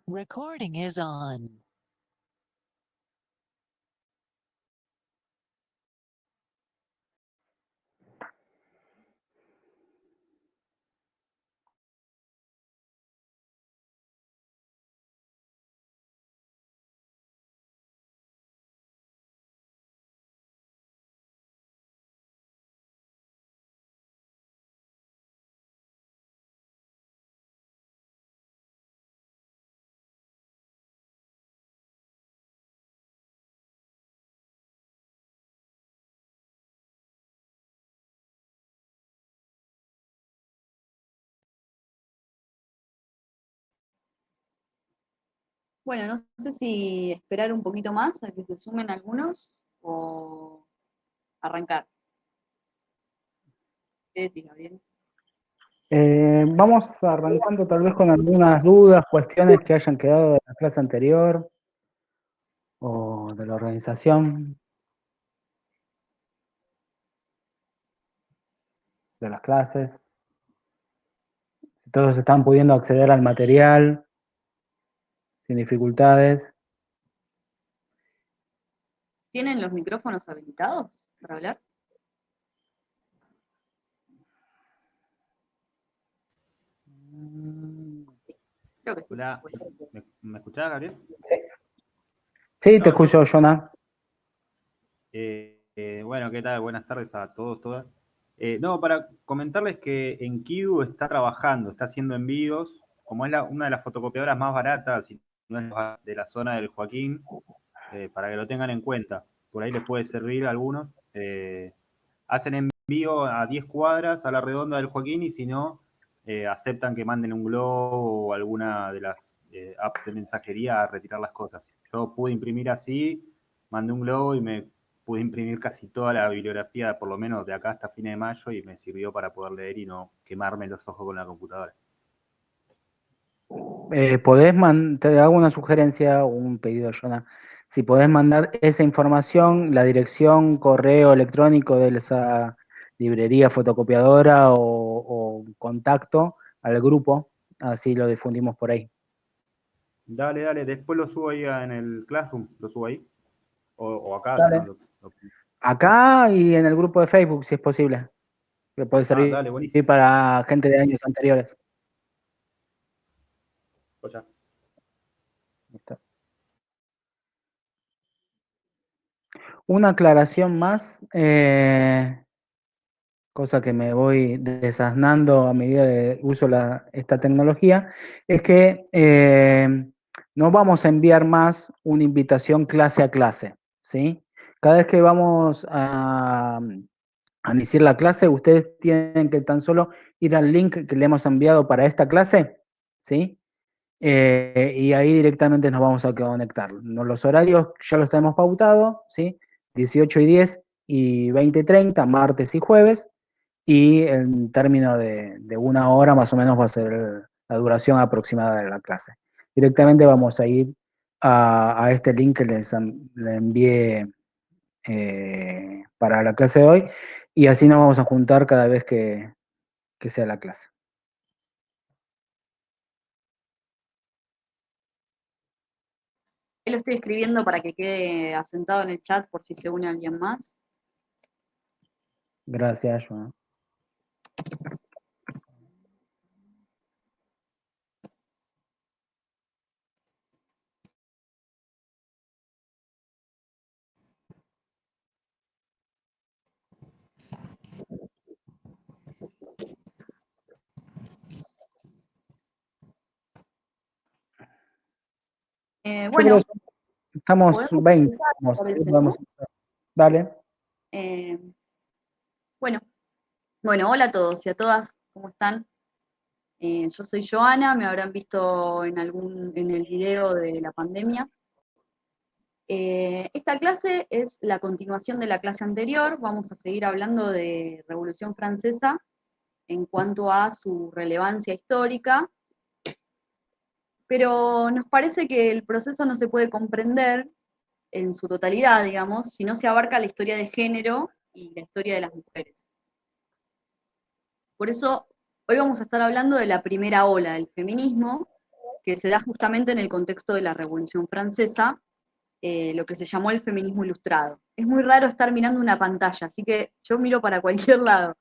Recording is on. Bueno, no sé si esperar un poquito más a que se sumen algunos o arrancar. ¿Qué decís, Gabriel? Vamos arrancando tal vez con algunas dudas, cuestiones que hayan quedado de la clase anterior o de la organización de las clases. Si todos están pudiendo acceder al material sin dificultades. ¿Tienen los micrófonos habilitados para hablar? Creo que sí. Hola, ¿me escuchás, Gabriel? Sí, sí, te No, escucho, Jonah. bueno, ¿qué tal? Buenas tardes a todos, todas. No, para comentarles que en Kidu está trabajando, está haciendo envíos, como es una de las fotocopiadoras más baratas y no es de la zona del Joaquín, para que lo tengan en cuenta. Por ahí les puede servir a algunos. Hacen envío a 10 cuadras a la redonda del Joaquín y si no, aceptan que manden un globo o alguna de las apps de mensajería a retirar las cosas. Yo pude imprimir así, mandé un globo y me pude imprimir casi toda la bibliografía, por lo menos de acá hasta fines de mayo, y me sirvió para poder leer y no quemarme los ojos con la computadora. Te hago una sugerencia o un pedido, Jonah. Si podés mandar esa información, la dirección, correo electrónico de esa librería fotocopiadora o contacto al grupo, así lo difundimos por ahí. Dale, dale, después lo subo ahí en el Classroom, lo subo ahí. O acá, si no Dale. Acá y en el grupo de Facebook, si es posible. Que puede Ah, servir dale, buenísimo. para gente de años anteriores. Pues ya. Una aclaración más, cosa que me voy desasnando a medida que uso esta tecnología, es que no vamos a enviar más una invitación clase a clase, ¿sí? Cada vez que vamos a iniciar la clase, ustedes tienen que tan solo ir al link que le hemos enviado para esta clase, ¿sí? Y ahí directamente nos vamos a conectar. Los horarios ya los tenemos pautados, ¿sí? 18:10 y 20:30, martes y jueves, y en términos de una hora más o menos va a ser la duración aproximada de la clase. Directamente vamos a ir a este link que les envié para la clase de hoy, y así nos vamos a juntar cada vez que sea la clase. Ahí lo estoy escribiendo para que quede asentado en el chat por si se une alguien más. Gracias, Joan. Yo creo Bueno, que estamos podemos 20. empezar, me parece, ¿no? Dale. Eh, bueno, hola a todos y a todas, ¿cómo están? Yo soy Joana, me habrán visto en el video de la pandemia. Esta clase es la continuación de la clase anterior, vamos a seguir hablando de Revolución Francesa en cuanto a su relevancia histórica, pero nos parece que el proceso no se puede comprender en su totalidad, digamos, si no se abarca la historia de género y la historia de las mujeres. Por eso, hoy vamos a estar hablando de la primera ola del feminismo, que se da justamente en el contexto de la Revolución Francesa, lo que se llamó el feminismo ilustrado. Es muy raro estar mirando una pantalla, así que yo miro para cualquier lado.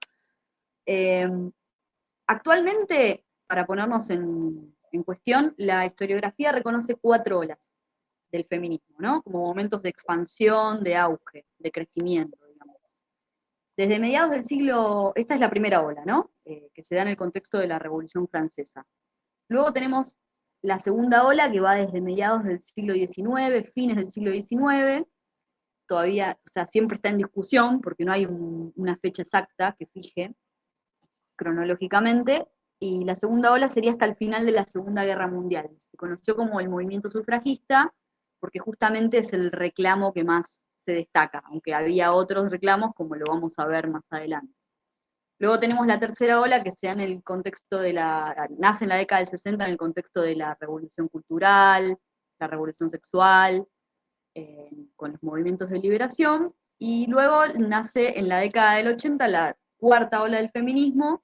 Actualmente, para ponernos en cuestión, la historiografía reconoce 4 olas del feminismo, ¿no? Como momentos de expansión, de auge, de crecimiento, digamos. Desde mediados del siglo, esta es la primera ola, ¿no? Que se da en el contexto de la Revolución Francesa. Luego tenemos la segunda ola que va desde mediados del siglo XIX, fines del siglo XIX, todavía, o sea, siempre está en discusión porque no hay una fecha exacta que fije cronológicamente, y la segunda ola sería hasta el final de la Segunda Guerra Mundial. Se conoció como el movimiento sufragista porque justamente es el reclamo que más se destaca, aunque había otros reclamos como lo vamos a ver más adelante. Luego tenemos la tercera ola que se da en el contexto nace en la década del 60 en el contexto de la revolución cultural, la revolución sexual, con los movimientos de liberación, y luego nace en la década del 80 la cuarta ola del feminismo,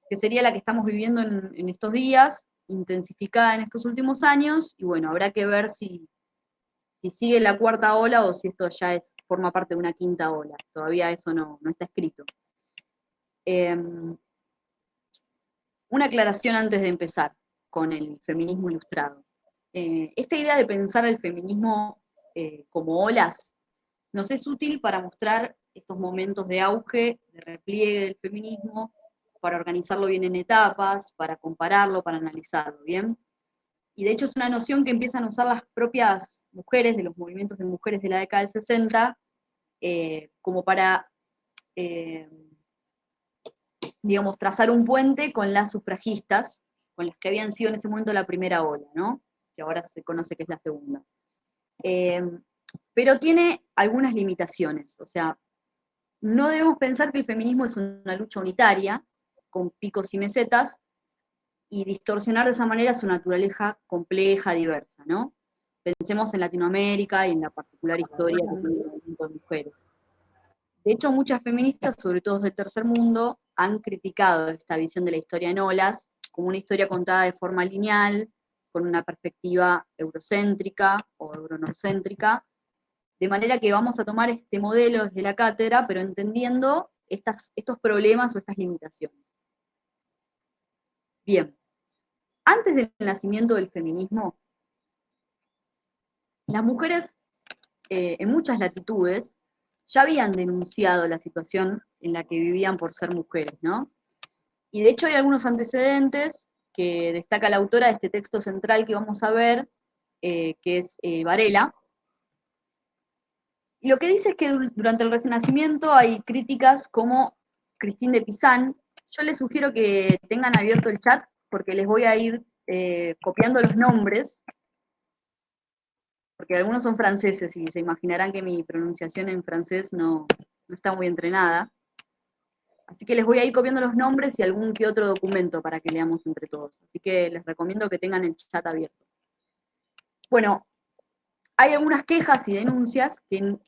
que sería la que estamos viviendo en estos días, intensificada en estos últimos años, y bueno, habrá que ver si sigue la cuarta ola o si esto ya forma parte de una quinta ola. Todavía eso no está escrito. Una aclaración antes de empezar con el feminismo ilustrado. Esta idea de pensar el feminismo como olas nos es útil para mostrar estos momentos de auge, de repliegue del feminismo, para organizarlo bien en etapas, para compararlo, para analizarlo, ¿bien? Y de hecho es una noción que empiezan a usar las propias mujeres de los movimientos de mujeres de la década del 60 como para digamos, trazar un puente con las sufragistas, con las que habían sido en ese momento la primera ola, ¿no? Que ahora se conoce que es la segunda. Pero tiene algunas limitaciones, o sea, no debemos pensar que el feminismo es una lucha unitaria, con picos y mesetas, y distorsionar de esa manera su naturaleza compleja, diversa, ¿no? Pensemos en Latinoamérica y en la particular historia que tiene el movimiento de mujeres. De hecho, muchas feministas, sobre todo del tercer mundo, han criticado esta visión de la historia en olas como una historia contada de forma lineal, con una perspectiva eurocéntrica o euronorcéntrica, de manera que vamos a tomar este modelo desde la cátedra, pero entendiendo estos problemas o estas limitaciones. Bien, antes del nacimiento del feminismo, las mujeres en muchas latitudes ya habían denunciado la situación en la que vivían por ser mujeres, ¿no? Y de hecho hay algunos antecedentes que destaca la autora de este texto central que vamos a ver, que es Varela. Y lo que dice es que durante el Renacimiento hay críticas como Christine de Pizan. Yo les sugiero que tengan abierto el chat porque les voy a ir copiando los nombres, porque algunos son franceses y se imaginarán que mi pronunciación en francés no está muy entrenada. Así que les voy a ir copiando los nombres y algún que otro documento para que leamos entre todos. Así que les recomiendo que tengan el chat abierto. Bueno, hay algunas quejas y denuncias que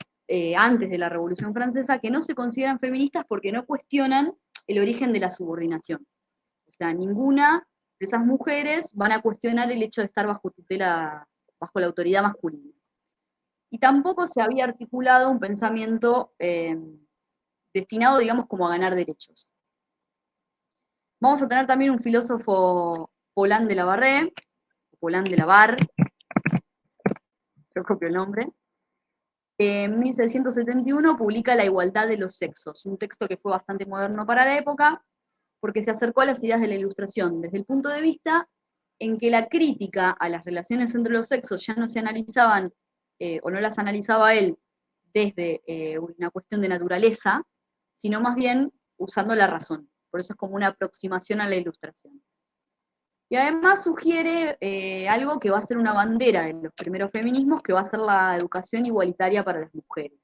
antes de la Revolución Francesa que no se consideran feministas porque no cuestionan el origen de la subordinación. O sea, ninguna de esas mujeres van a cuestionar el hecho de estar bajo tutela, bajo la autoridad masculina. Y tampoco se había articulado un pensamiento destinado, digamos, como a ganar derechos. Vamos a tener también un filósofo Paulin de la Barre, Paulin de la Barre, yo copio el nombre. En 1771 publica La igualdad de los sexos, un texto que fue bastante moderno para la época, porque se acercó a las ideas de la Ilustración desde el punto de vista en que la crítica a las relaciones entre los sexos ya no se analizaban, o no las analizaba él desde una cuestión de naturaleza, sino más bien usando la razón. Por eso es como una aproximación a la Ilustración. Y además sugiere algo que va a ser una bandera de los primeros feminismos, que va a ser la educación igualitaria para las mujeres.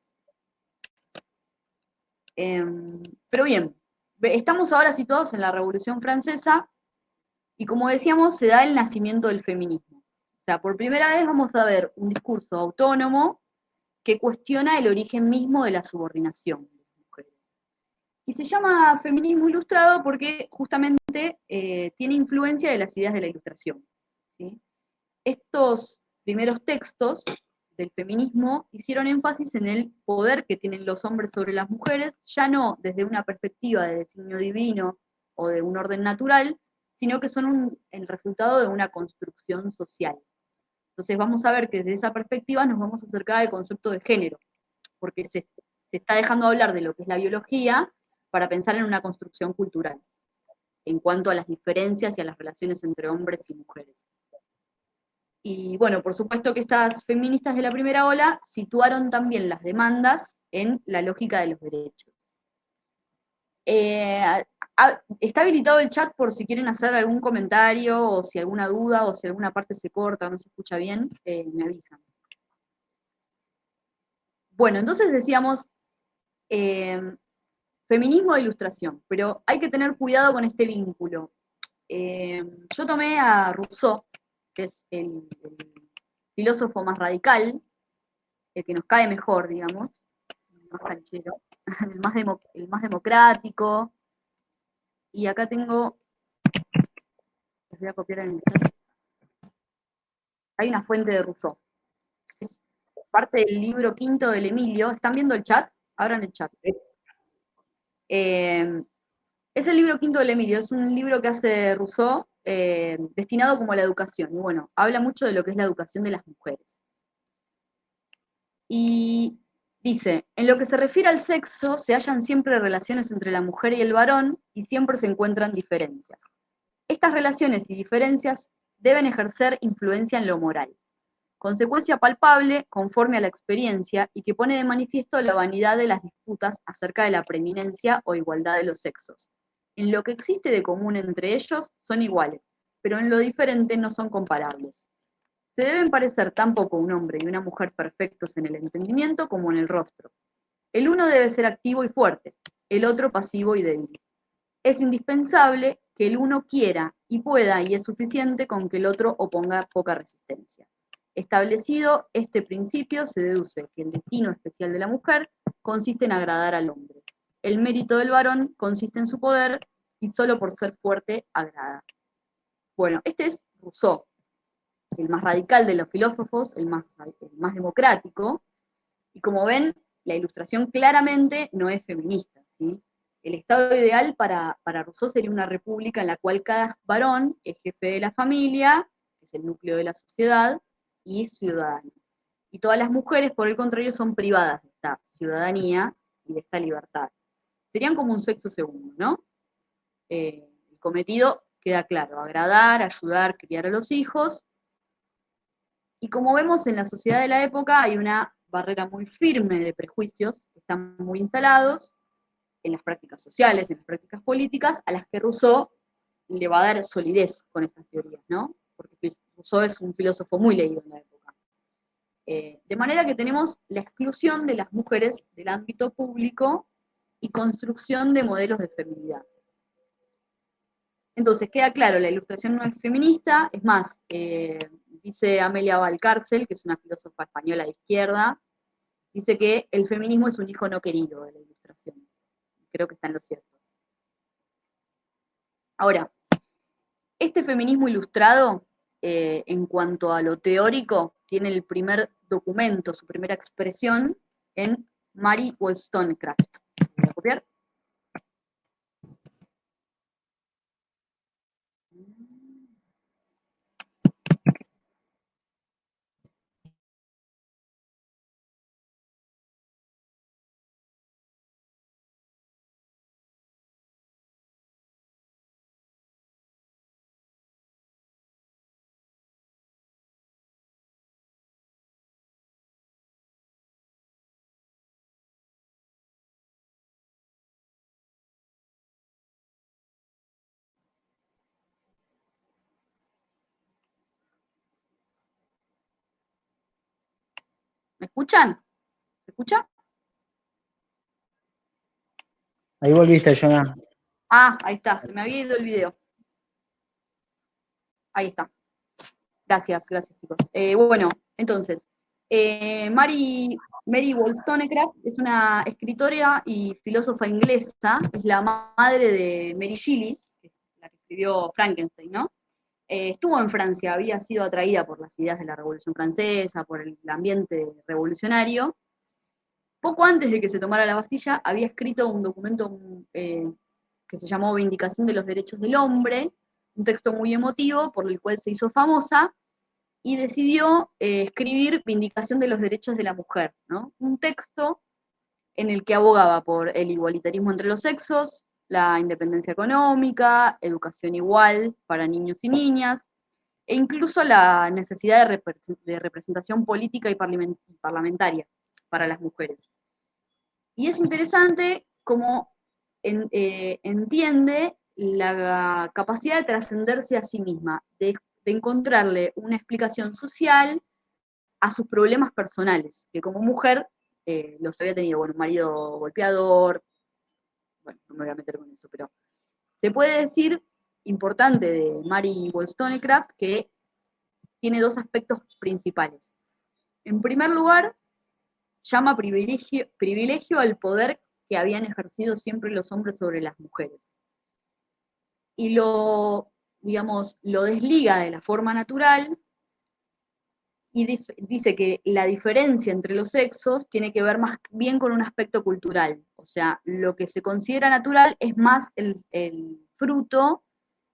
Pero bien, estamos ahora situados en la Revolución Francesa, y como decíamos, se da el nacimiento del feminismo. O sea, por primera vez vamos a ver un discurso autónomo que cuestiona el origen mismo de la subordinación de las mujeres. Y se llama feminismo ilustrado porque justamente tiene influencia de las ideas de la Ilustración, ¿sí? estos primeros textos del feminismo hicieron énfasis en el poder que tienen los hombres sobre las mujeres, ya no desde una perspectiva de designio divino o de un orden natural, sino que son el resultado de una construcción social. Entonces vamos a ver que desde esa perspectiva nos vamos a acercar al concepto de género, porque se está dejando de hablar de lo que es la biología para pensar en una construcción cultural, en cuanto a las diferencias y a las relaciones entre hombres y mujeres. Y bueno, por supuesto que estas feministas de la primera ola situaron también las demandas en la lógica de los derechos. Está habilitado el chat por si quieren hacer algún comentario, o si alguna duda, o si alguna parte se corta o no se escucha bien, me avisan. Bueno, entonces decíamos, feminismo e ilustración, pero hay que tener cuidado con este vínculo. Yo tomé a Rousseau, que es el filósofo más radical, el que nos cae mejor, digamos, el más canchero, el más democrático. Y acá tengo, les voy a copiar en el chat. Hay una fuente de Rousseau. Es parte del libro quinto del Emilio. ¿Están viendo el chat? Abran el chat. Es el libro quinto del Emilio, es un libro que hace Rousseau, destinado como a la educación. Y bueno, habla mucho de lo que es la educación de las mujeres. Y dice, en lo que se refiere al sexo, se hallan siempre relaciones entre la mujer y el varón, y siempre se encuentran diferencias. Estas relaciones y diferencias deben ejercer influencia en lo moral, consecuencia palpable conforme a la experiencia y que pone de manifiesto la vanidad de las disputas acerca de la preeminencia o igualdad de los sexos. En lo que existe de común entre ellos son iguales, pero en lo diferente no son comparables. Se deben parecer tan poco un hombre y una mujer perfectos en el entendimiento como en el rostro. El uno debe ser activo y fuerte, el otro pasivo y débil. Es indispensable que el uno quiera y pueda, y es suficiente con que el otro oponga poca resistencia. Establecido este principio, se deduce que el destino especial de la mujer consiste en agradar al hombre. El mérito del varón consiste en su poder, y solo por ser fuerte agrada. Bueno, este es Rousseau, el más radical de los filósofos, el más democrático, y como ven, la ilustración claramente no es feminista, ¿sí? El estado ideal para Rousseau sería una república en la cual cada varón es jefe de la familia, que es el núcleo de la sociedad, y es ciudadano. Y todas las mujeres, por el contrario, son privadas de esta ciudadanía y de esta libertad. Serían como un sexo segundo, ¿no? El cometido queda claro, agradar, ayudar, criar a los hijos. Y como vemos en la sociedad de la época, hay una barrera muy firme de prejuicios que están muy instalados en las prácticas sociales, en las prácticas políticas, a las que Rousseau le va a dar solidez con estas teorías, ¿no? Porque Rousseau es un filósofo muy leído en la época. De manera que tenemos la exclusión de las mujeres del ámbito público y construcción de modelos de feminidad. Entonces, queda claro, la ilustración no es feminista, es más, dice Amelia Valcárcel, que es una filósofa española de izquierda, dice que el feminismo es un hijo no querido de la ilustración. Creo que está en lo cierto. Ahora, este feminismo ilustrado, en cuanto a lo teórico, tiene el primer documento, su primera expresión, en Mary Wollstonecraft. ¿Voy a copiar? ¿Me escuchan? ¿Se escucha? Ahí volviste, Jonah. Ah, ahí está, se me había ido el video. Ahí está. Gracias, chicos. Bueno, entonces, Mary Wollstonecraft es una escritora y filósofa inglesa, es la madre de Mary Shelley, que es la que escribió Frankenstein, ¿no? estuvo en Francia, había sido atraída por las ideas de la Revolución Francesa, por el ambiente revolucionario. Poco antes de que se tomara la Bastilla, había escrito un documento que se llamó Vindicación de los Derechos del Hombre, un texto muy emotivo por el cual se hizo famosa, y decidió escribir Vindicación de los Derechos de la Mujer, ¿no? Un texto en el que abogaba por el igualitarismo entre los sexos, la independencia económica, educación igual para niños y niñas, e incluso la necesidad de representación política y parlamentaria para las mujeres. Y es interesante cómo entiende la capacidad de trascenderse a sí misma, de encontrarle una explicación social a sus problemas personales, que como mujer los había tenido, bueno, un marido golpeador, bueno, no me voy a meter con eso, pero se puede decir, importante de Mary Wollstonecraft, que tiene dos aspectos principales. En primer lugar, llama privilegio al poder que habían ejercido siempre los hombres sobre las mujeres. Y lo, digamos, lo desliga de la forma natural y dice que la diferencia entre los sexos tiene que ver más bien con un aspecto cultural. O sea, lo que se considera natural es más el fruto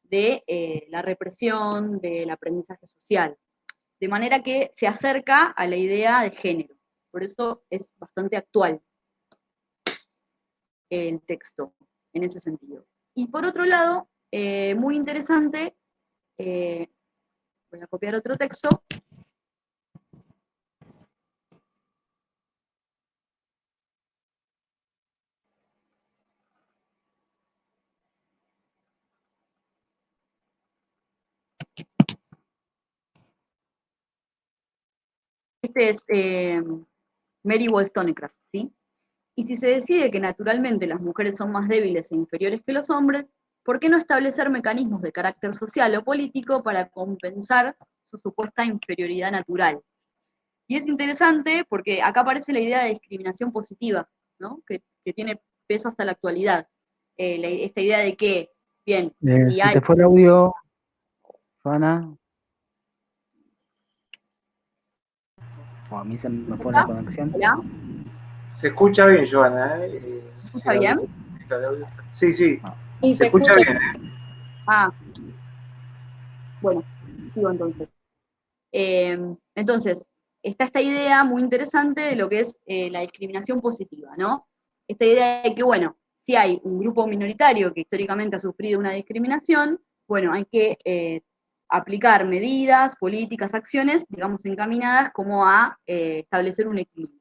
de la represión, del aprendizaje social. De manera que se acerca a la idea de género. Por eso es bastante actual el texto, en ese sentido. Y por otro lado, muy interesante, voy a copiar otro texto. Este es Mary Wollstonecraft, ¿sí? Y si se decide que naturalmente las mujeres son más débiles e inferiores que los hombres, ¿por qué no establecer mecanismos de carácter social o político para compensar su supuesta inferioridad natural? Y es interesante porque acá aparece la idea de discriminación positiva, ¿no? Que tiene peso hasta la actualidad. Esta idea de que, bien, si Se hay... te fue el audio, Joana. O a mí se me fue la conexión. ¿Hola? Se escucha bien, Joana. ¿Se escucha bien? Sí, sí. Sí, Se escucha bien. Ah, bueno, sigo entonces. Entonces, está esta idea muy interesante de lo que es la discriminación positiva, ¿no? Esta idea de que, bueno, si hay un grupo minoritario que históricamente ha sufrido una discriminación, bueno, hay que aplicar medidas, políticas, acciones, digamos, encaminadas como a establecer un equilibrio.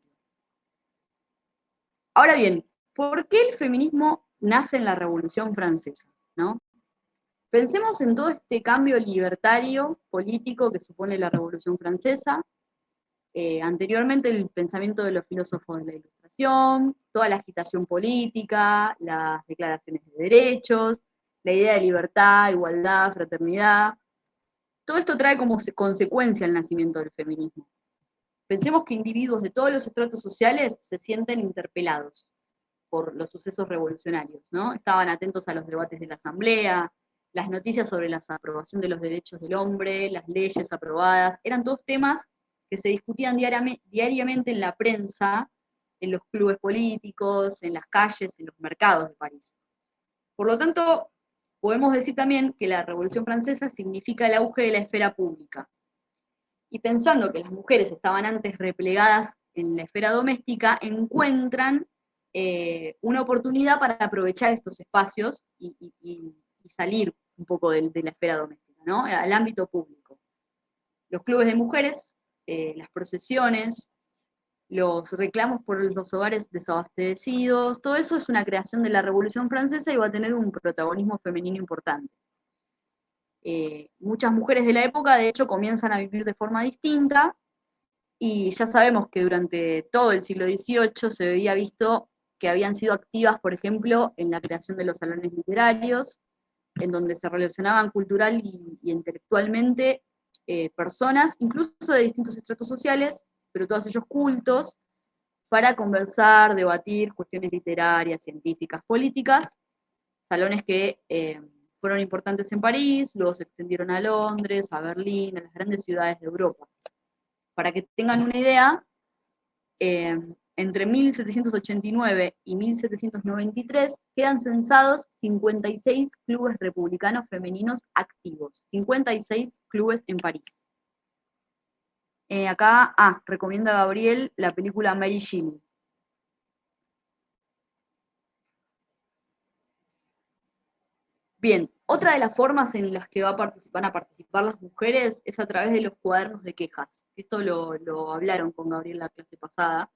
Ahora bien, ¿por qué el feminismo nace en la Revolución Francesa? ¿No? Pensemos en todo este cambio libertario político que supone la Revolución Francesa. Anteriormente el pensamiento de los filósofos de la Ilustración, toda la agitación política, las declaraciones de derechos, la idea de libertad, igualdad, fraternidad, todo esto trae como consecuencia el nacimiento del feminismo. Pensemos que individuos de todos los estratos sociales se sienten interpelados por los sucesos revolucionarios, ¿no? Estaban atentos a los debates de la Asamblea, las noticias sobre la aprobación de los derechos del hombre, las leyes aprobadas, eran todos temas que se discutían diariamente en la prensa, en los clubes políticos, en las calles, en los mercados de París. Por lo tanto, podemos decir también que la Revolución Francesa significa el auge de la esfera pública. Y pensando que las mujeres estaban antes replegadas en la esfera doméstica, encuentran una oportunidad para aprovechar estos espacios y salir un poco de la esfera doméstica, ¿no? Al ámbito público. Los clubes de mujeres, las procesiones, los reclamos por los hogares desabastecidos, todo eso es una creación de la Revolución Francesa y va a tener un protagonismo femenino importante. Muchas mujeres de la época, de hecho, comienzan a vivir de forma distinta, y ya sabemos que durante todo el siglo XVIII se había visto que habían sido activas, por ejemplo, en la creación de los salones literarios, en donde se relacionaban cultural y intelectualmente personas, incluso de distintos estratos sociales, pero todos ellos cultos, para conversar, debatir cuestiones literarias, científicas, políticas, salones que fueron importantes en París, luego se extendieron a Londres, a Berlín, a las grandes ciudades de Europa. Para que tengan una idea, entre 1789 y 1793 quedan censados 56 clubes republicanos femeninos activos, 56 clubes en París. Acá, recomienda Gabriel la película Mary Shelley. Bien, otra de las formas en las que van a participar las mujeres es a través de los cuadernos de quejas. Esto lo hablaron con Gabriel la clase pasada.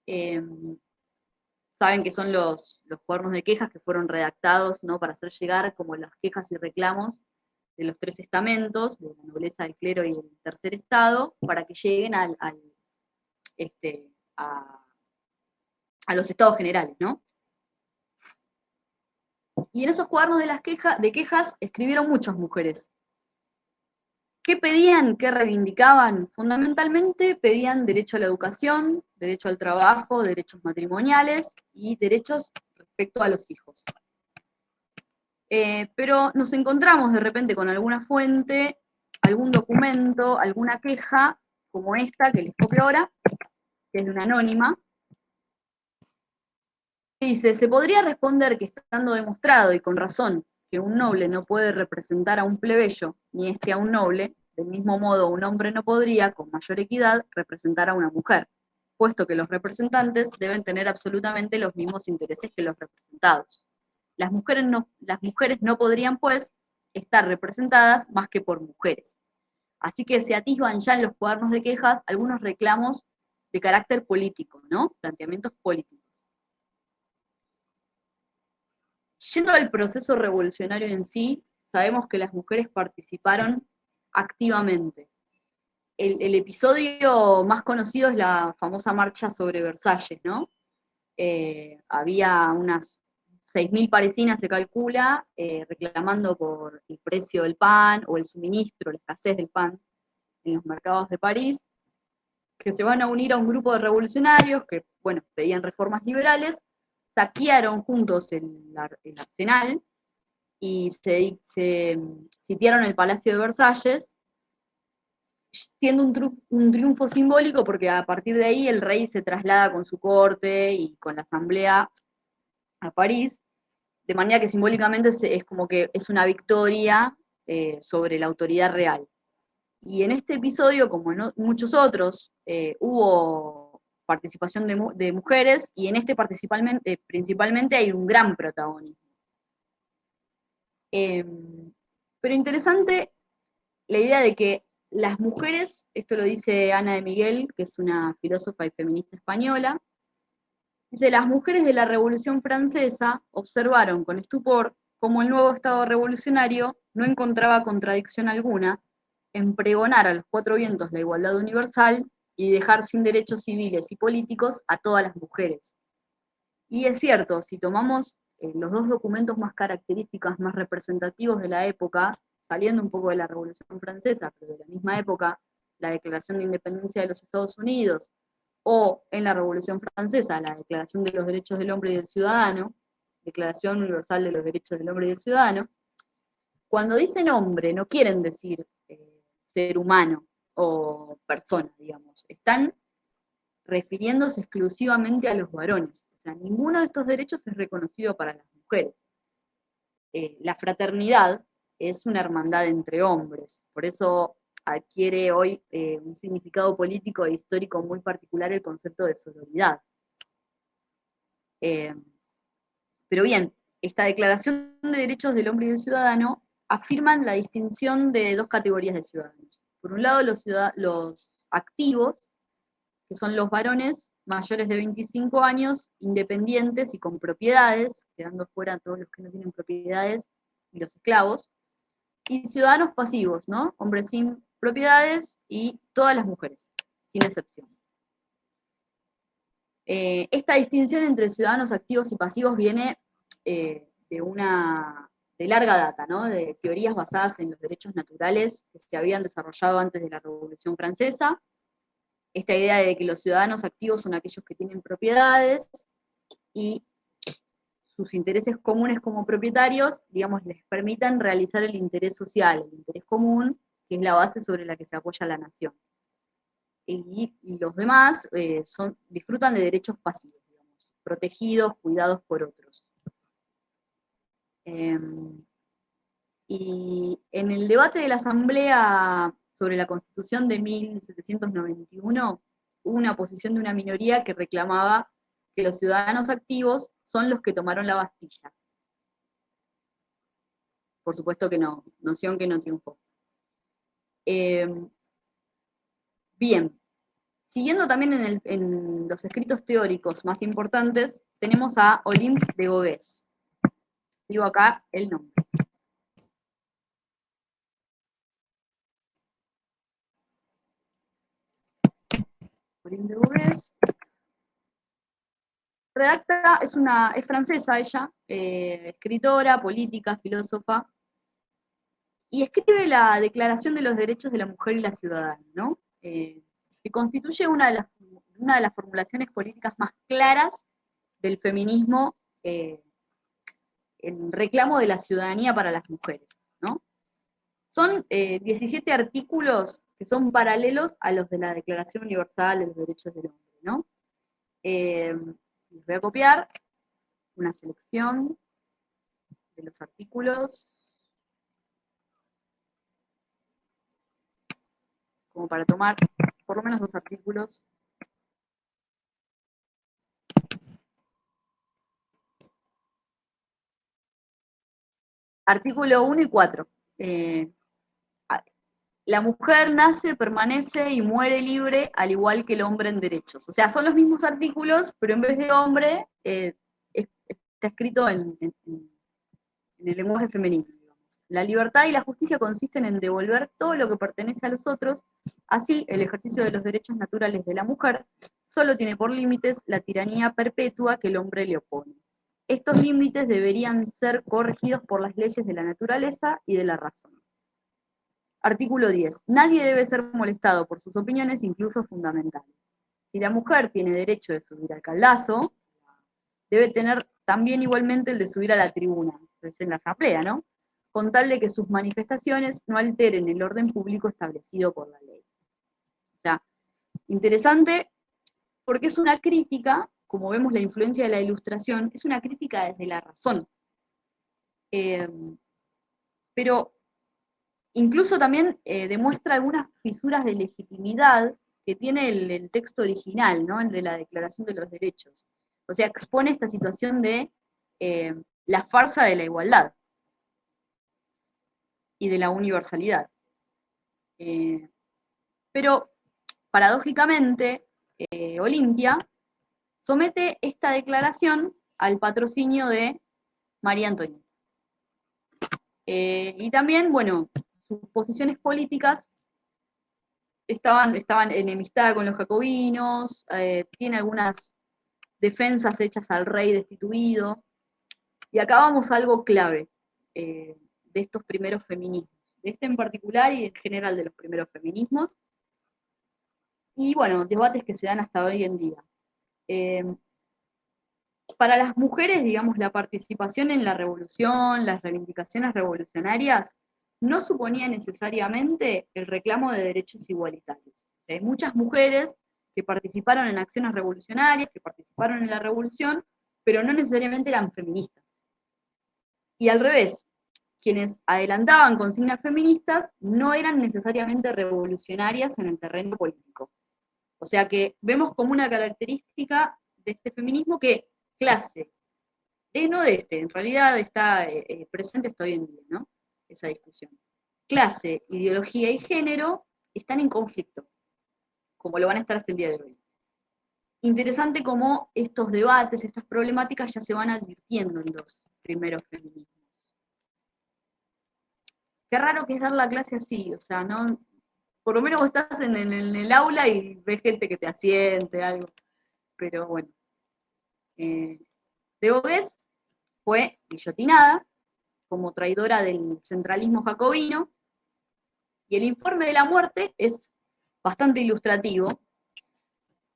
Saben que son los cuadernos de quejas que fueron redactados, ¿no?, para hacer llegar como las quejas y reclamos de los tres estamentos, de la nobleza, el clero y el tercer estado, para que lleguen a los estados generales, ¿no? Y en esos cuadernos de quejas escribieron muchas mujeres. ¿Qué pedían? ¿Qué reivindicaban? Fundamentalmente pedían derecho a la educación, derecho al trabajo, derechos matrimoniales y derechos respecto a los hijos. Pero nos encontramos de repente con alguna fuente, algún documento, alguna queja, como esta que les copio ahora, que es de una anónima, que dice: se podría responder que estando demostrado, y con razón, que un noble no puede representar a un plebeyo, ni este a un noble, del mismo modo un hombre no podría, con mayor equidad, representar a una mujer, puesto que los representantes deben tener absolutamente los mismos intereses que los representados. Las mujeres no podrían, pues, estar representadas más que por mujeres. Así que se atisban ya en los cuadernos de quejas algunos reclamos de carácter político, ¿no? Planteamientos políticos. Yendo al proceso revolucionario en sí, sabemos que las mujeres participaron activamente. El episodio más conocido es la famosa marcha sobre Versalles, ¿no? Había unas 6.000 parisinas, se calcula, reclamando por el precio del pan o el suministro, la escasez del pan en los mercados de París, que se van a unir a un grupo de revolucionarios que, bueno, pedían reformas liberales, saquearon juntos el arsenal y se sitiaron el Palacio de Versalles, siendo un triunfo simbólico porque a partir de ahí el rey se traslada con su corte y con la asamblea a París, de manera que simbólicamente es como que es una victoria sobre la autoridad real. Y en este episodio, como en muchos otros, hubo participación de mujeres, y en este principalmente hay un gran protagonismo. Pero interesante la idea de que las mujeres, esto lo dice Ana de Miguel, que es una filósofa y feminista española, dice: las mujeres de la Revolución Francesa observaron con estupor cómo el nuevo Estado revolucionario no encontraba contradicción alguna en pregonar a los cuatro vientos la igualdad universal y dejar sin derechos civiles y políticos a todas las mujeres. Y es cierto, si tomamos los dos documentos más característicos, más representativos de la época, saliendo un poco de la Revolución Francesa, pero de la misma época, la Declaración de Independencia de los Estados Unidos, o en la Revolución Francesa, la Declaración de los Derechos del Hombre y del Ciudadano, Declaración Universal de los Derechos del Hombre y del Ciudadano, cuando dicen hombre no quieren decir ser humano o persona, digamos, están refiriéndose exclusivamente a los varones. O sea, ninguno de estos derechos es reconocido para las mujeres. La fraternidad es una hermandad entre hombres, por eso adquiere hoy un significado político e histórico muy particular el concepto de sororidad. Pero bien, esta Declaración de Derechos del Hombre y del Ciudadano afirman la distinción de dos categorías de ciudadanos. Por un lado, los activos, que son los varones mayores de 25 años, independientes y con propiedades, quedando fuera todos los que no tienen propiedades y los esclavos, y ciudadanos pasivos, ¿no? Hombres sin propiedades y todas las mujeres, sin excepción. Esta distinción entre ciudadanos activos y pasivos viene de larga data, ¿no? De teorías basadas en los derechos naturales que se habían desarrollado antes de la Revolución Francesa. Esta idea de que los ciudadanos activos son aquellos que tienen propiedades y sus intereses comunes como propietarios, digamos, les permitan realizar el interés social, el interés común, que es la base sobre la que se apoya la nación. Y los demás disfrutan de derechos pasivos, digamos, protegidos, cuidados por otros. Y en el debate de la Asamblea sobre la Constitución de 1791, hubo una posición de una minoría que reclamaba que los ciudadanos activos son los que tomaron la Bastilla. Por supuesto que no, noción que no triunfó. Bien, siguiendo también en los escritos teóricos más importantes, tenemos a Olympe de Gauguès. Digo acá el nombre. Olympe de Gauguès. Redacta, es francesa ella, escritora, política, filósofa, y escribe la Declaración de los Derechos de la Mujer y la Ciudadana, ¿no? Que constituye una de las formulaciones políticas más claras del feminismo en reclamo de la ciudadanía para las mujeres, ¿no? Son 17 artículos que son paralelos a los de la Declaración Universal de los Derechos del Hombre, ¿no? Les voy a copiar una selección de los artículos, como para tomar por lo menos 2 artículos. Artículo 1 y 4. La mujer nace, permanece y muere libre, al igual que el hombre en derechos. O sea, son los mismos artículos, pero en vez de hombre, está escrito en el lenguaje femenino. Digamos. La libertad y la justicia consisten en devolver todo lo que pertenece a los otros. Así, el ejercicio de los derechos naturales de la mujer solo tiene por límites la tiranía perpetua que el hombre le opone. Estos límites deberían ser corregidos por las leyes de la naturaleza y de la razón. Artículo 10. Nadie debe ser molestado por sus opiniones, incluso fundamentales. Si la mujer tiene derecho de subir al caldazo, debe tener también igualmente el de subir a la tribuna, entonces en la asamblea, ¿no? Con tal de que sus manifestaciones no alteren el orden público establecido por la ley. O sea, interesante porque es una crítica, como vemos la influencia de la Ilustración, es una crítica desde la razón. Pero incluso también demuestra algunas fisuras de legitimidad que tiene el texto original, ¿no? El de la Declaración de los Derechos. O sea, expone esta situación de la farsa de la igualdad y de la universalidad. Pero, paradójicamente, Olimpia somete esta declaración al patrocinio de María Antonieta. Y también, bueno, sus posiciones políticas estaban enemistadas con los jacobinos, tiene algunas defensas hechas al rey destituido, y acá vamos a algo clave de estos primeros feminismos, de este en particular y en general de los primeros feminismos, y bueno, debates que se dan hasta hoy en día. Para las mujeres, digamos, la participación en la revolución, las reivindicaciones revolucionarias, no suponía necesariamente el reclamo de derechos igualitarios. O sea, hay muchas mujeres que participaron en acciones revolucionarias, que participaron en la revolución, pero no necesariamente eran feministas. Y al revés, quienes adelantaban consignas feministas no eran necesariamente revolucionarias en el terreno político. O sea que vemos como una característica de este feminismo que clase, no de este, en realidad está presente hasta hoy en día, ¿no? Esa discusión. Clase, ideología y género están en conflicto, como lo van a estar hasta el día de hoy. Interesante cómo estos debates, estas problemáticas ya se van advirtiendo en los primeros feminismos. Qué raro que es dar la clase así, o sea, no, por lo menos vos estás en el aula y ves gente que te asiente, algo, pero bueno. De Gauguès fue guillotinada como traidora del centralismo jacobino, y el informe de la muerte es bastante ilustrativo.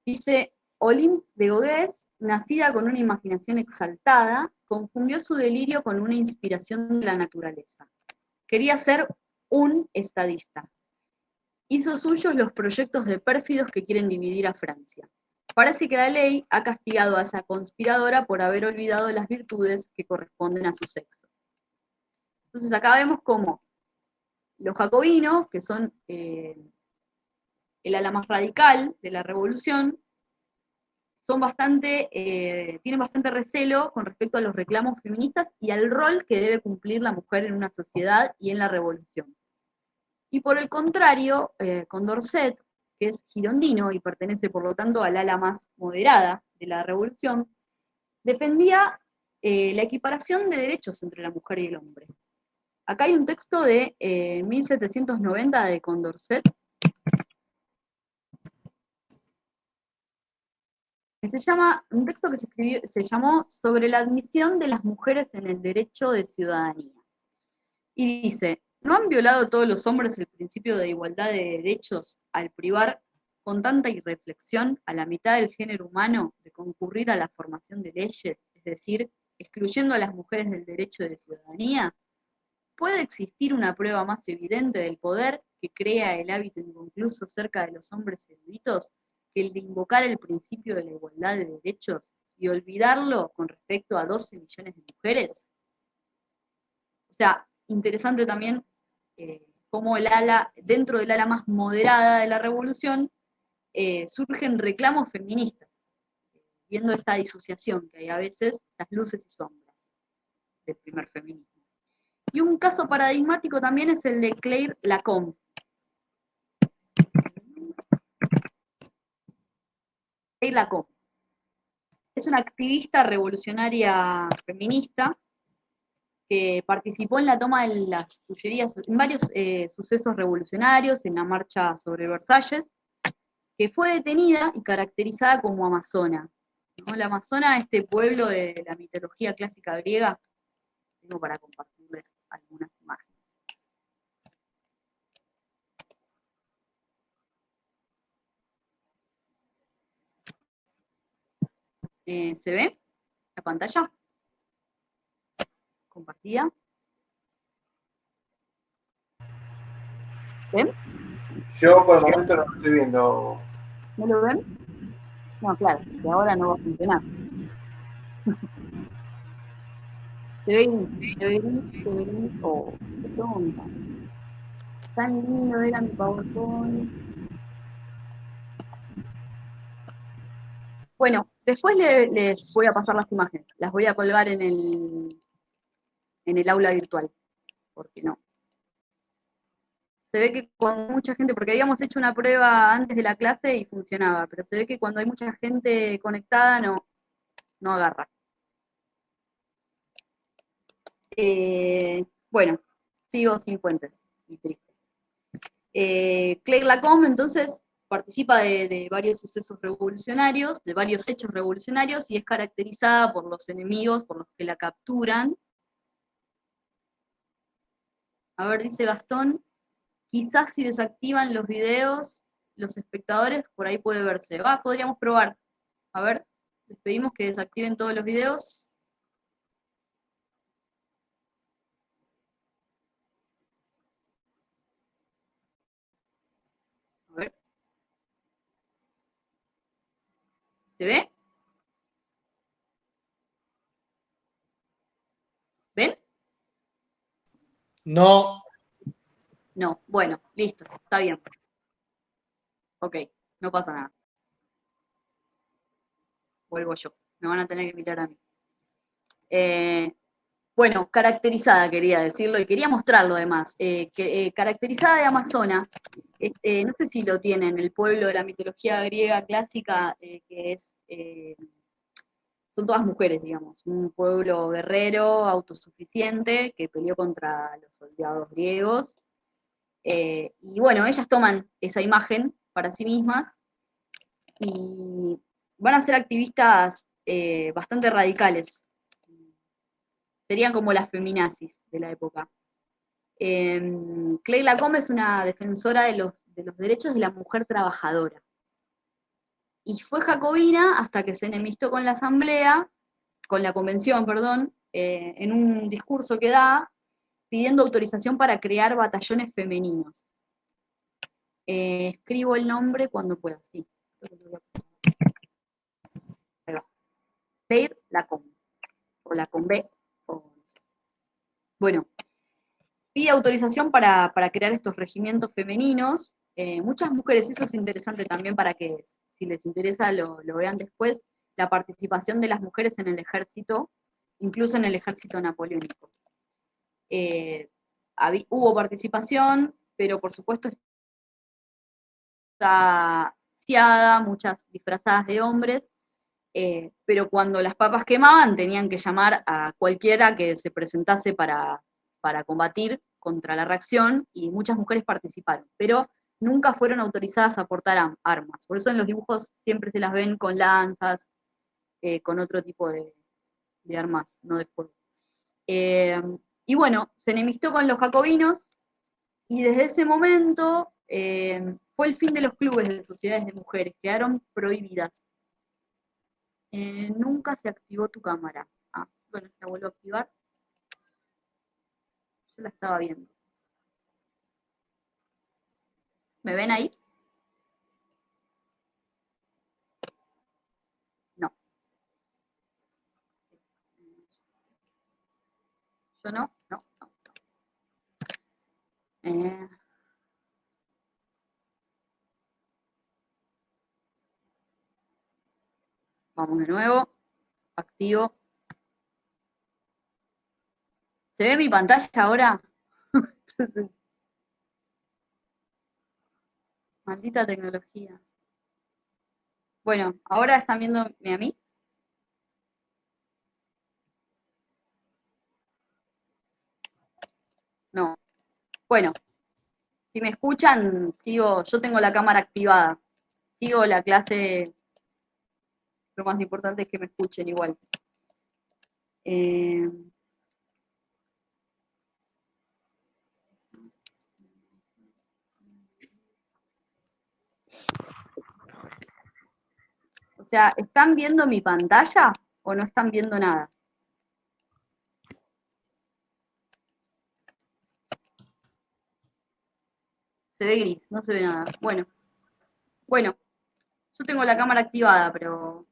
Dice, Olympe de Gaugues, nacida con una imaginación exaltada, confundió su delirio con una inspiración de la naturaleza. Quería ser un estadista. Hizo suyos los proyectos de pérfidos que quieren dividir a Francia. Parece que la ley ha castigado a esa conspiradora por haber olvidado las virtudes que corresponden a su sexo. Entonces acá vemos cómo los jacobinos, que son el ala más radical de la revolución, tienen bastante recelo con respecto a los reclamos feministas y al rol que debe cumplir la mujer en una sociedad y en la revolución. Y por el contrario, Condorcet, que es girondino y pertenece por lo tanto al ala más moderada de la revolución, defendía la equiparación de derechos entre la mujer y el hombre. Acá hay un texto de 1790 de Condorcet, que un texto que se llamó Sobre la admisión de las mujeres en el derecho de ciudadanía. Y dice, ¿no han violado todos los hombres el principio de igualdad de derechos al privar con tanta irreflexión a la mitad del género humano de concurrir a la formación de leyes, es decir, excluyendo a las mujeres del derecho de ciudadanía? ¿Puede existir una prueba más evidente del poder que crea el hábito inconcluso cerca de los hombres eruditos que el de invocar el principio de la igualdad de derechos y olvidarlo con respecto a 12 millones de mujeres? O sea, interesante también cómo dentro del ala más moderada de la revolución, surgen reclamos feministas, viendo esta disociación que hay a veces, las luces y sombras del primer feminismo. Y un caso paradigmático también es el de Claire Lacombe. Claire Lacombe es una activista revolucionaria feminista que participó en la toma de las Tullerías, en varios sucesos revolucionarios, en la marcha sobre Versalles, que fue detenida y caracterizada como amazona, ¿no? La amazona, este pueblo de la mitología clásica griega, tengo para compartirles algunas imágenes. ¿Se ve la pantalla? Compartida. ¿Ven? Yo por el momento no lo estoy viendo. ¿No lo ven? No, claro, que ahora no va a funcionar. Se ve, oh, qué tonta. Tan lindo era mi PowerPoint. Bueno, después les voy a pasar las imágenes, las voy a colgar en el aula virtual, porque no. Se ve que cuando mucha gente, porque habíamos hecho una prueba antes de la clase y funcionaba, pero se ve que cuando hay mucha gente conectada no agarra. Bueno, sigo sin fuentes y triste. Claire Lacombe entonces participa de varios sucesos revolucionarios, de varios hechos revolucionarios, y es caracterizada por los enemigos, por los que la capturan. A ver, dice Gastón, quizás si desactivan los videos, los espectadores, por ahí puede verse. Podríamos probar. A ver, les pedimos que desactiven todos los videos. A ver. ¿Se ve? ¿Ven? No. No. Bueno, listo, está bien. Ok, no pasa nada. Vuelvo yo. Me van a tener que mirar a mí. Bueno, caracterizada quería decirlo y quería mostrarlo además. Caracterizada de Amazona, no sé si lo tienen, el pueblo de la mitología griega clásica, que son todas mujeres, digamos, un pueblo guerrero, autosuficiente, que peleó contra los soldados griegos. Y bueno, ellas toman esa imagen para sí mismas y van a ser activistas bastante radicales. Serían como las feminazis de la época. Claire Lacombe es una defensora de los derechos de la mujer trabajadora. Y fue jacobina hasta que se enemistó con la asamblea, con la convención, perdón, en un discurso que da pidiendo autorización para crear batallones femeninos. Escribo el nombre cuando pueda, sí. Ahí va. Claire Lacombe, o Lacombe, o... Bueno, pide autorización para crear estos regimientos femeninos. Muchas mujeres, eso es interesante también para que, si les interesa, lo vean después, la participación de las mujeres en el ejército, incluso en el ejército napoleónico. Hubo participación, pero por supuesto está viciada, muchas disfrazadas de hombres, pero cuando las papas quemaban tenían que llamar a cualquiera que se presentase para combatir contra la reacción, y muchas mujeres participaron, pero nunca fueron autorizadas a portar armas. Por eso en los dibujos siempre se las ven con lanzas, con otro tipo de armas, no de fuego. Y bueno, se enemistó con los jacobinos, y desde ese momento fue el fin de los clubes de sociedades de mujeres, quedaron prohibidas. Nunca se activó tu cámara. Ah, bueno, la vuelvo a activar. Yo la estaba viendo. ¿Me ven ahí? No. ¿Yo no? No, no. Vamos de nuevo. Activo. ¿Se ve mi pantalla ahora? Maldita tecnología. Bueno, ahora están viéndome a mí. No. Bueno, si me escuchan, sigo, yo tengo la cámara activada. Sigo la clase, lo más importante es que me escuchen igual. O sea, ¿están viendo mi pantalla o no están viendo nada? Se ve gris, no se ve nada. Bueno, yo tengo la cámara activada, pero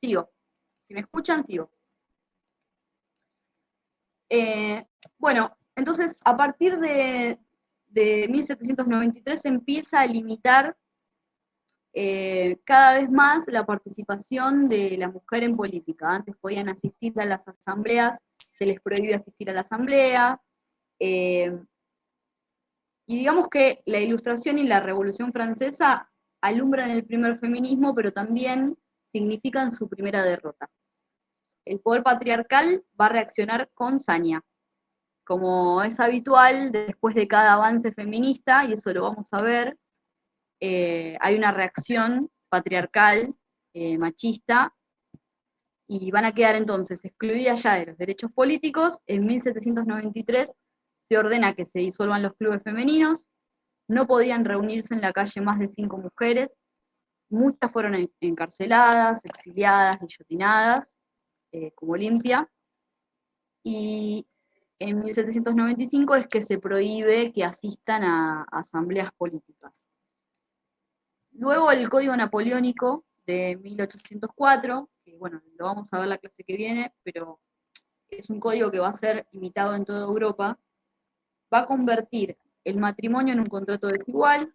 sigo. Si me escuchan, sigo. Bueno, entonces a partir de 1793 se empieza a limitar cada vez más la participación de la mujer en política. Antes podían asistir a las asambleas, se les prohíbe asistir a la asamblea, y digamos que la Ilustración y la Revolución Francesa alumbran el primer feminismo, pero también significan su primera derrota. El poder patriarcal va a reaccionar con saña, como es habitual después de cada avance feminista, y eso lo vamos a ver. Hay una reacción patriarcal, machista, y van a quedar entonces excluidas ya de los derechos políticos. En 1793 se ordena que se disuelvan los clubes femeninos, no podían reunirse en la calle más de 5 mujeres, muchas fueron encarceladas, exiliadas, guillotinadas, como Olimpia, y en 1795 es que se prohíbe que asistan a asambleas políticas. Luego el Código Napoleónico de 1804, que bueno, lo vamos a ver la clase que viene, pero es un código que va a ser imitado en toda Europa, va a convertir el matrimonio en un contrato desigual,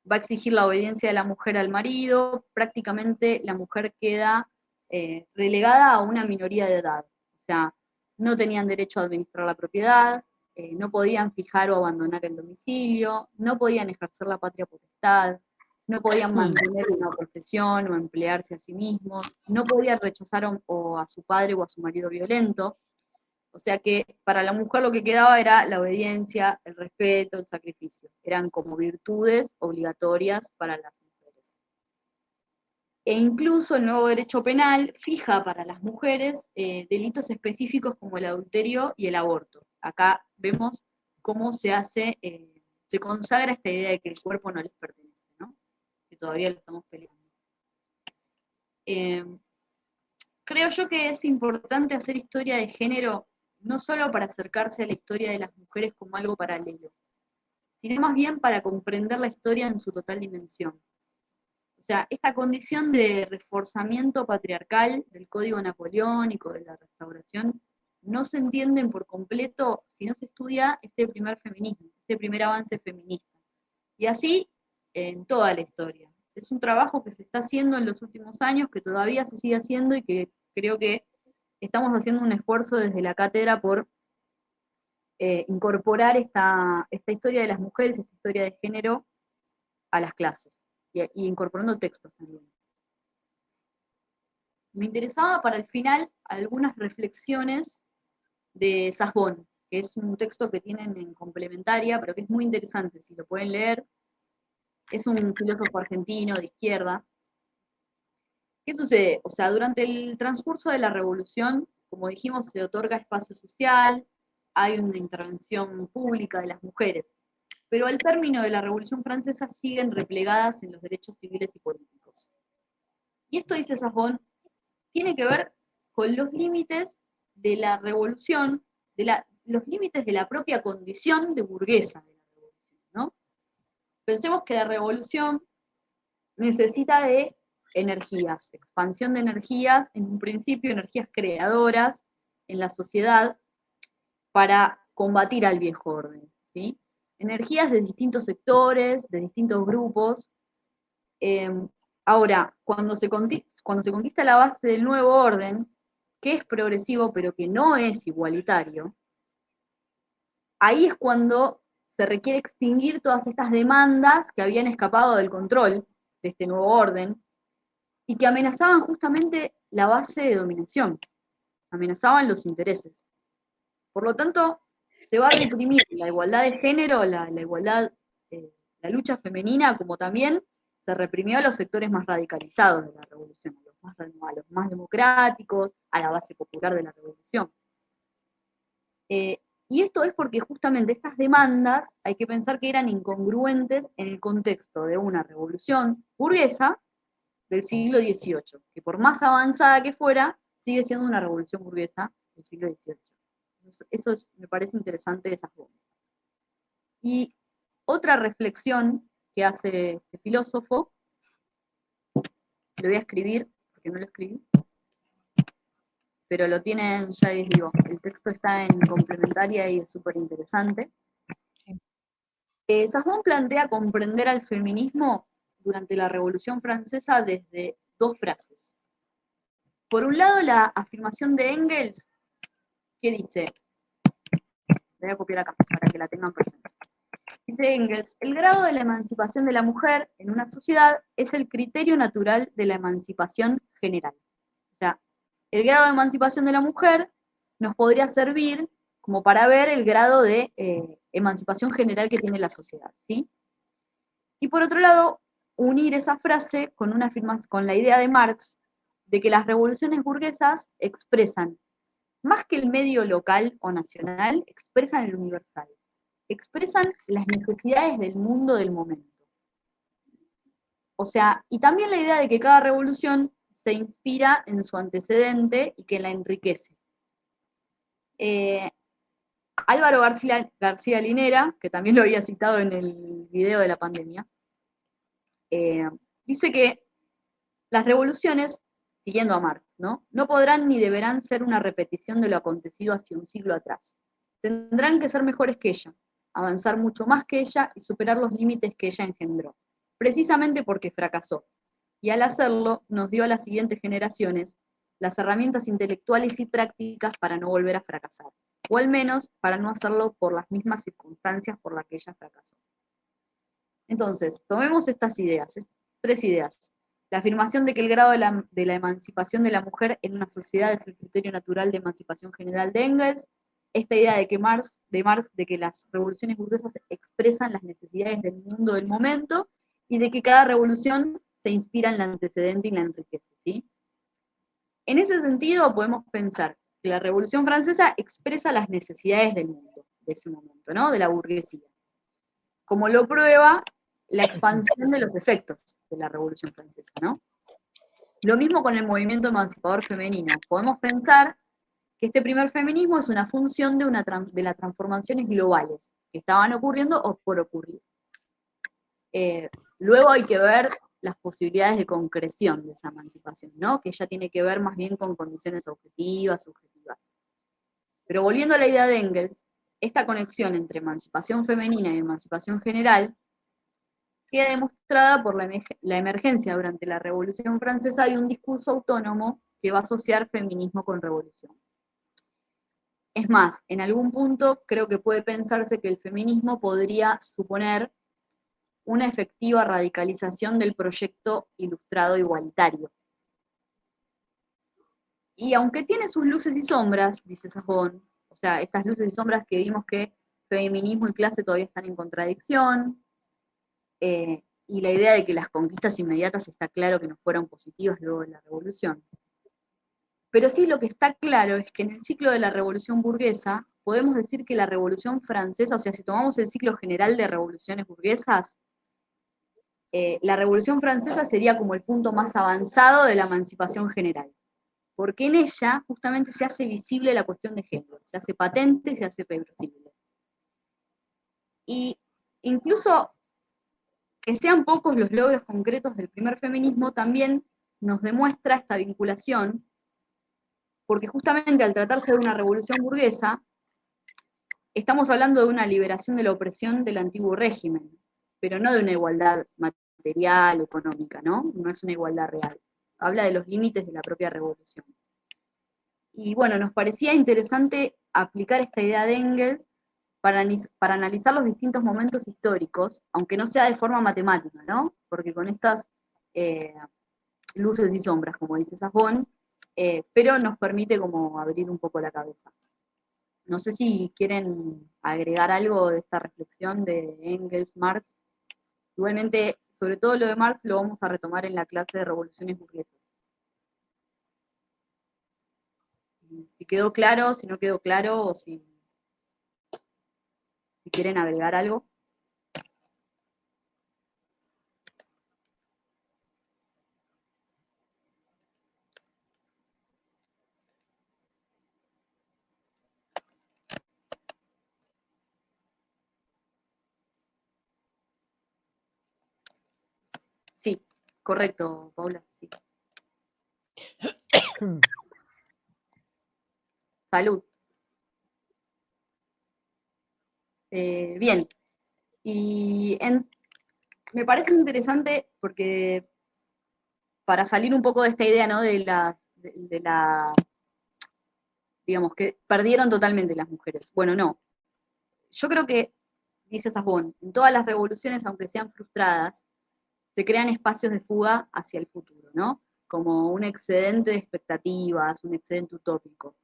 va a exigir la obediencia de la mujer al marido, prácticamente la mujer queda relegada a una minoría de edad, o sea, no tenían derecho a administrar la propiedad, no podían fijar o abandonar el domicilio, no podían ejercer la patria potestad, no podían mantener una profesión o emplearse a sí mismos, no podían rechazar a su padre o a su marido violento. O sea que para la mujer lo que quedaba era la obediencia, el respeto, el sacrificio. Eran como virtudes obligatorias para las mujeres. E incluso el nuevo derecho penal fija para las mujeres delitos específicos como el adulterio y el aborto. Acá vemos cómo se consagra esta idea de que el cuerpo no les pertenece, ¿no? Que todavía lo estamos peleando. Creo yo que es importante hacer historia de género no solo para acercarse a la historia de las mujeres como algo paralelo, sino más bien para comprender la historia en su total dimensión. O sea, esta condición de reforzamiento patriarcal del código napoleónico, de la restauración, no se entienden por completo si no se estudia este primer feminismo, este primer avance feminista. Y así en toda la historia. Es un trabajo que se está haciendo en los últimos años, que todavía se sigue haciendo y que creo que estamos haciendo un esfuerzo desde la cátedra por incorporar esta historia de las mujeres, esta historia de género a las clases y incorporando textos también. Me interesaba para el final algunas reflexiones de Sass-Bone, que es un texto que tienen en complementaria, pero que es muy interesante, si lo pueden leer. Es un filósofo argentino de izquierda. ¿Qué sucede? O sea, durante el transcurso de la revolución, como dijimos, se otorga espacio social, hay una intervención pública de las mujeres, pero al término de la Revolución Francesa siguen replegadas en los derechos civiles y políticos. Y esto, dice Sass-Bone, tiene que ver con los límites de la revolución, los límites de la propia condición de burguesa de la revolución, ¿no? Pensemos que la revolución necesita de energías, expansión de energías, en un principio energías creadoras en la sociedad para combatir al viejo orden, ¿sí? Energías de distintos sectores, de distintos grupos. Ahora, cuando se conquista la base del nuevo orden, que es progresivo pero que no es igualitario, ahí es cuando se requiere extinguir todas estas demandas que habían escapado del control de este nuevo orden y que amenazaban justamente la base de dominación, amenazaban los intereses. Por lo tanto, se va a reprimir la igualdad de género, la igualdad, la lucha femenina, como también se reprimió a los sectores más radicalizados de la revolución, a los más democráticos, a la base popular de la revolución. Y esto es porque justamente estas demandas hay que pensar que eran incongruentes en el contexto de una revolución burguesa del siglo XVIII, que por más avanzada que fuera, sigue siendo una revolución burguesa del siglo XVIII. Eso me parece interesante de esas bombas. Y otra reflexión que hace este filósofo, lo voy a escribir, porque no lo escribí, pero lo tienen, ya les digo, el texto está en complementaria y es súper interesante. Sass-Bone plantea comprender al feminismo durante la Revolución Francesa desde dos frases. Por un lado, la afirmación de Engels, que dice, voy a copiar acá para que la tengan presente. Dice Engels, el grado de la emancipación de la mujer en una sociedad es el criterio natural de la emancipación general. O sea, el grado de emancipación de la mujer nos podría servir como para ver el grado de emancipación general que tiene la sociedad, ¿sí? Y por otro lado, unir esa frase con con la idea de Marx de que las revoluciones burguesas expresan, más que el medio local o nacional, expresan el universal, expresan las necesidades del mundo del momento. O sea, y también la idea de que cada revolución se inspira en su antecedente y que la enriquece. Álvaro García Linera, que también lo había citado en el video de la pandemia, dice que las revoluciones, siguiendo a Marx, ¿no? No podrán ni deberán ser una repetición de lo acontecido hace un siglo atrás. Tendrán que ser mejores que ella, avanzar mucho más que ella y superar los límites que ella engendró, precisamente porque fracasó. Y al hacerlo, nos dio a las siguientes generaciones las herramientas intelectuales y prácticas para no volver a fracasar, o al menos para no hacerlo por las mismas circunstancias por las que ella fracasó. Entonces, tomemos estas ideas, tres ideas. La afirmación de que el grado de la emancipación de la mujer en una sociedad es el criterio natural de emancipación general de Engels, esta idea de que Marx de que las revoluciones burguesas expresan las necesidades del mundo del momento, y de que cada revolución se inspira en la antecedente y la enriquece, ¿sí? En ese sentido, podemos pensar que la Revolución Francesa expresa las necesidades del mundo, de ese momento, ¿no? De la burguesía. Como lo prueba la expansión de los efectos de la Revolución Francesa, ¿no? Lo mismo con el movimiento emancipador femenino. Podemos pensar que este primer feminismo es una función de las transformaciones globales que estaban ocurriendo o por ocurrir. Luego hay que ver las posibilidades de concreción de esa emancipación, ¿no? Que ya tiene que ver más bien con condiciones objetivas, subjetivas. Pero volviendo a la idea de Engels, esta conexión entre emancipación femenina y emancipación general queda demostrada por la emergencia durante la Revolución Francesa de un discurso autónomo que va a asociar feminismo con revolución. Es más, en algún punto creo que puede pensarse que el feminismo podría suponer una efectiva radicalización del proyecto ilustrado igualitario. Y aunque tiene sus luces y sombras, dice Sajón, o sea, estas luces y sombras que vimos que feminismo y clase todavía están en contradicción, y la idea de que las conquistas inmediatas está claro que no fueron positivas luego de la revolución. Pero sí lo que está claro es que en el ciclo de la revolución burguesa podemos decir que la revolución francesa, o sea, si tomamos el ciclo general de revoluciones burguesas, la revolución francesa sería como el punto más avanzado de la emancipación general, porque en ella justamente se hace visible la cuestión de género, se hace patente y se hace reversible. Y incluso que sean pocos los logros concretos del primer feminismo también nos demuestra esta vinculación, porque justamente al tratarse de una revolución burguesa, estamos hablando de una liberación de la opresión del antiguo régimen, pero no de una igualdad material, económica, ¿no? No es una igualdad real. Habla de los límites de la propia revolución. Y bueno, nos parecía interesante aplicar esta idea de Engels para analizar los distintos momentos históricos, aunque no sea de forma matemática, ¿no? Porque con estas luces y sombras, como dice Sajón, pero nos permite como abrir un poco la cabeza. No sé si quieren agregar algo de esta reflexión de Engels, Marx. Igualmente, sobre todo lo de Marx lo vamos a retomar en la clase de revoluciones burguesas. Si quedó claro, si no quedó claro, o si quieren agregar algo. Sí, correcto, Paula, sí. Salud. Bien, y me parece interesante porque para salir un poco de esta idea, ¿no? Digamos, que perdieron totalmente las mujeres. Bueno, no. Yo creo que, dice Sassbon, en todas las revoluciones, aunque sean frustradas, se crean espacios de fuga hacia el futuro, ¿no? Como un excedente de expectativas, un excedente utópico.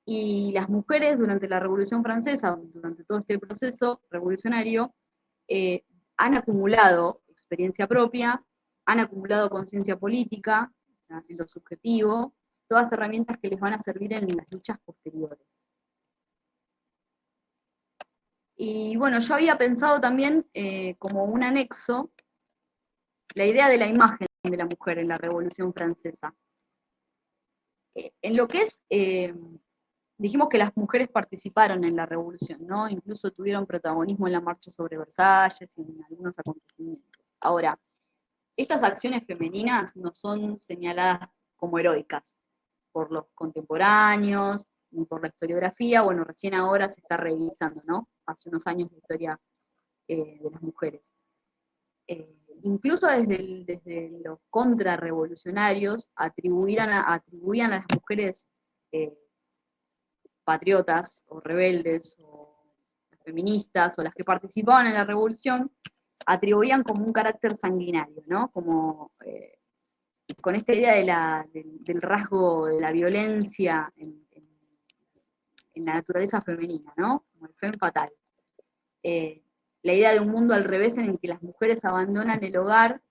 Y las mujeres durante la Revolución Francesa, durante todo este proceso revolucionario, han acumulado experiencia propia, han acumulado conciencia política, o sea, en lo subjetivo, todas herramientas que les van a servir en las luchas posteriores. Y bueno, yo había pensado también como un anexo la idea de la imagen de la mujer en la Revolución Francesa. En lo que es, dijimos que las mujeres participaron en la revolución, ¿no? Incluso tuvieron protagonismo en la marcha sobre Versalles y en algunos acontecimientos. Ahora, estas acciones femeninas no son señaladas como heroicas por los contemporáneos, ni por la historiografía, bueno, recién ahora se está revisando, ¿no? Hace unos años la historia de las mujeres. Incluso desde los contrarrevolucionarios atribuían a las mujeres patriotas o rebeldes o feministas o las que participaban en la revolución, atribuían como un carácter sanguinario, ¿no? Como con esta idea del rasgo de la violencia en la naturaleza femenina, ¿no? Como el femme fatal. La idea de un mundo al revés en el que las mujeres abandonan el hogar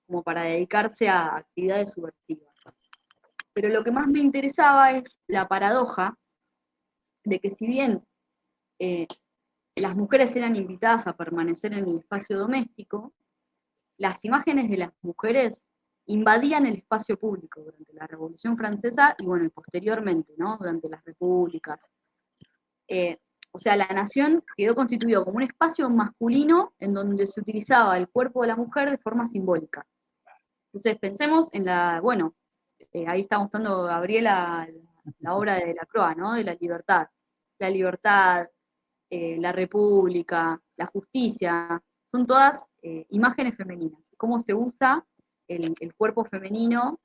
como para dedicarse a actividades subversivas. Pero lo que más me interesaba es la paradoja de que si bien las mujeres eran invitadas a permanecer en el espacio doméstico, las imágenes de las mujeres invadían el espacio público durante la Revolución Francesa y bueno, posteriormente, ¿no? Durante las repúblicas. O sea, la nación quedó constituido como un espacio masculino en donde se utilizaba el cuerpo de la mujer de forma simbólica. Entonces pensemos en bueno, ahí está mostrando Gabriela la obra de Delacroix, ¿no? De la libertad. La libertad, la república, la justicia, son todas imágenes femeninas. Cómo se usa el cuerpo femenino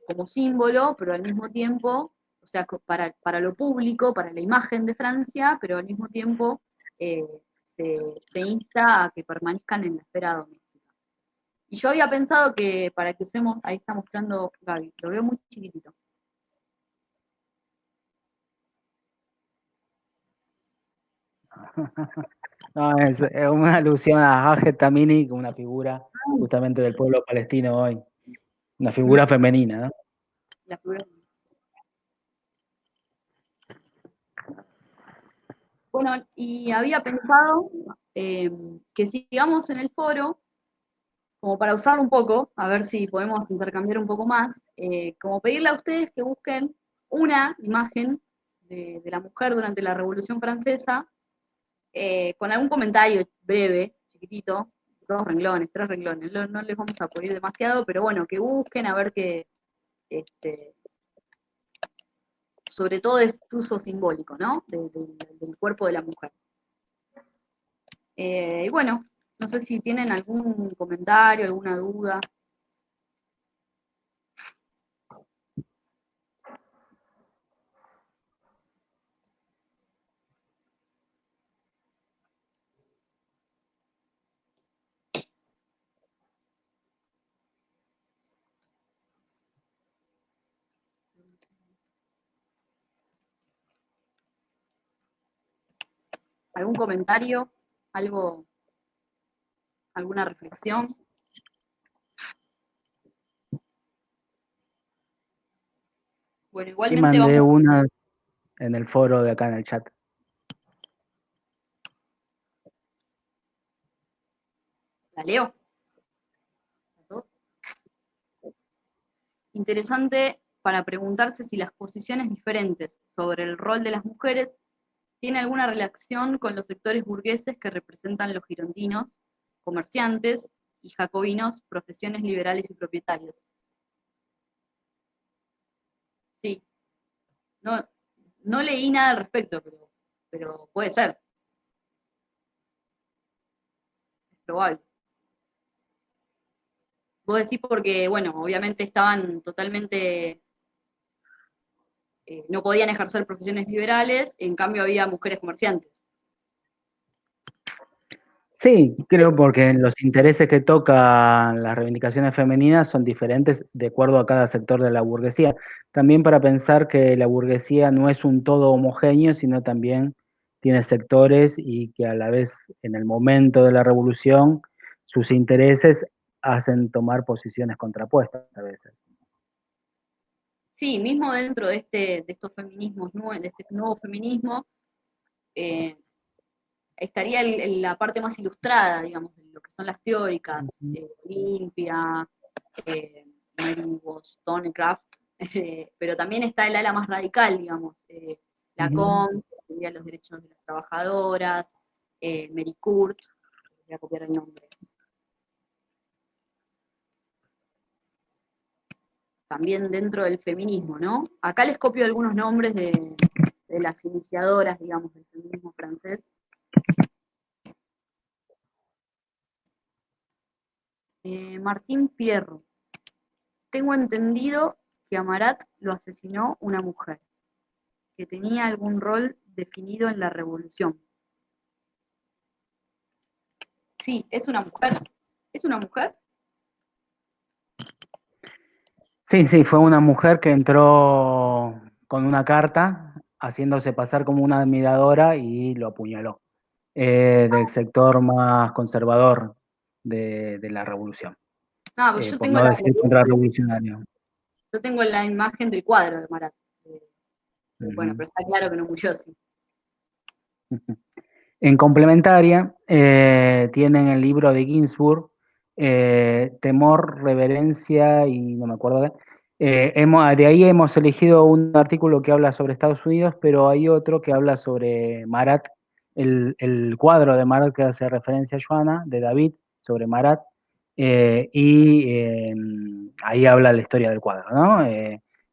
como símbolo, pero al mismo tiempo, o sea, para lo público, para la imagen de Francia, pero al mismo tiempo eh, se insta a que permanezcan en la esfera doméstica. Y yo había pensado que para que usemos, ahí está mostrando Gaby, lo veo muy chiquitito. No, es una alusión a Ajet Tamimi, una figura justamente del pueblo palestino hoy. Una figura femenina, ¿no? La figura. Bueno, y había pensado que sigamos en el foro, como para usarlo un poco, a ver si podemos intercambiar un poco más, como pedirle a ustedes que busquen una imagen de la mujer durante la Revolución Francesa, con algún comentario breve, chiquitito, 2 renglones, 3 renglones, no les vamos a poner demasiado, pero bueno, que busquen a ver qué, sobre todo de este uso simbólico, ¿no? Del cuerpo de la mujer. Y bueno, no sé si tienen algún comentario, alguna duda. ¿Algún comentario? ¿Algo? ¿Alguna reflexión? Bueno, Y igualmente mandé vamos. una en el foro de acá en el chat. ¿La leo? Interesante para preguntarse si las posiciones diferentes sobre el rol de las mujeres tiene alguna relación con los sectores burgueses que representan los girondinos, comerciantes y jacobinos, profesiones liberales y propietarios. Sí, no, no leí nada al respecto, pero puede ser. Es probable. Vos decís porque, bueno, obviamente estaban totalmente, no podían ejercer profesiones liberales, en cambio había mujeres comerciantes. Sí, creo porque los intereses que tocan las reivindicaciones femeninas son diferentes de acuerdo a cada sector de la burguesía. También para pensar que la burguesía no es un todo homogéneo, sino también tiene sectores y que a la vez en el momento de la revolución sus intereses hacen tomar posiciones contrapuestas a veces. Sí, mismo dentro de estos feminismos, de este nuevo feminismo, estaría la parte más ilustrada, digamos, de lo que son las teóricas, Olimpia, Mary Wollstonecraft, pero también está el ala más radical, digamos, Lacan, que defendía los derechos de las trabajadoras, Mary Kurt, voy a copiar el nombre. También dentro del feminismo, ¿no? Acá les copio algunos nombres de las iniciadoras, digamos, del feminismo francés. Martín Fierro. Tengo entendido que a Marat lo asesinó una mujer, que tenía algún rol definido en la revolución. Sí, es una mujer. ¿Es una mujer? Sí, sí, fue una mujer que entró con una carta haciéndose pasar como una admiradora y lo apuñaló. Del sector más conservador de la revolución, No, pues yo por tengo no decir contrarrevolucionario. yo tengo la imagen del cuadro de Marat. Bueno, pero está claro que no murió, sí. En complementaria, tienen el libro de Ginsburg, Temor, Reverencia y no me acuerdo de ahí hemos elegido un artículo que habla sobre Estados Unidos, pero hay otro que habla sobre Marat, el cuadro de Marat que hace referencia a Joana, de David, sobre Marat, ahí habla la historia del cuadro, ¿no?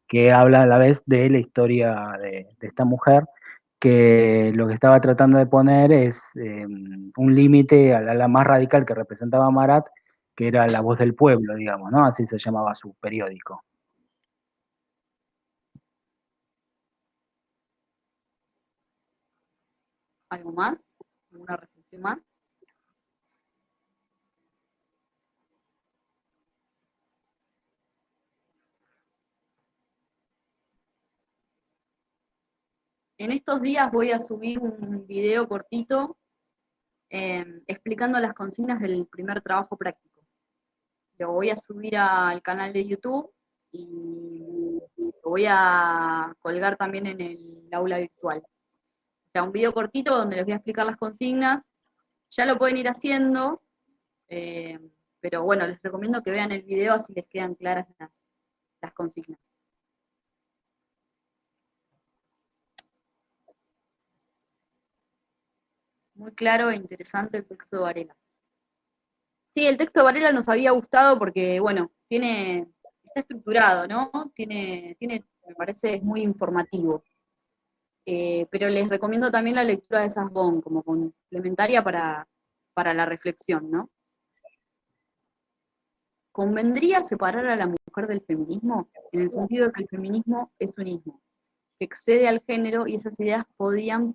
Que habla a la vez de la historia de esta mujer, que lo que estaba tratando de poner es un límite a la más radical que representaba Marat, que era La Voz del Pueblo, digamos, ¿no? Así se llamaba su periódico. ¿Algo más? ¿Alguna reflexión más? En estos días voy a subir un video cortito explicando las consignas del primer trabajo práctico. Lo voy a subir al canal de YouTube y lo voy a colgar también en el aula virtual. O sea, un video cortito donde les voy a explicar las consignas. Ya lo pueden ir haciendo, pero bueno, les recomiendo que vean el video así les quedan claras las consignas. Muy claro e interesante el texto de Varela. Sí, el texto de Varela nos había gustado porque, bueno, está estructurado, ¿no? Me parece, es muy informativo. Pero les recomiendo también la lectura de Sass-Bon como complementaria para la reflexión, ¿no? ¿Convendría separar a la mujer del feminismo? En el sentido de que el feminismo es un ismo, que excede al género y esas ideas podían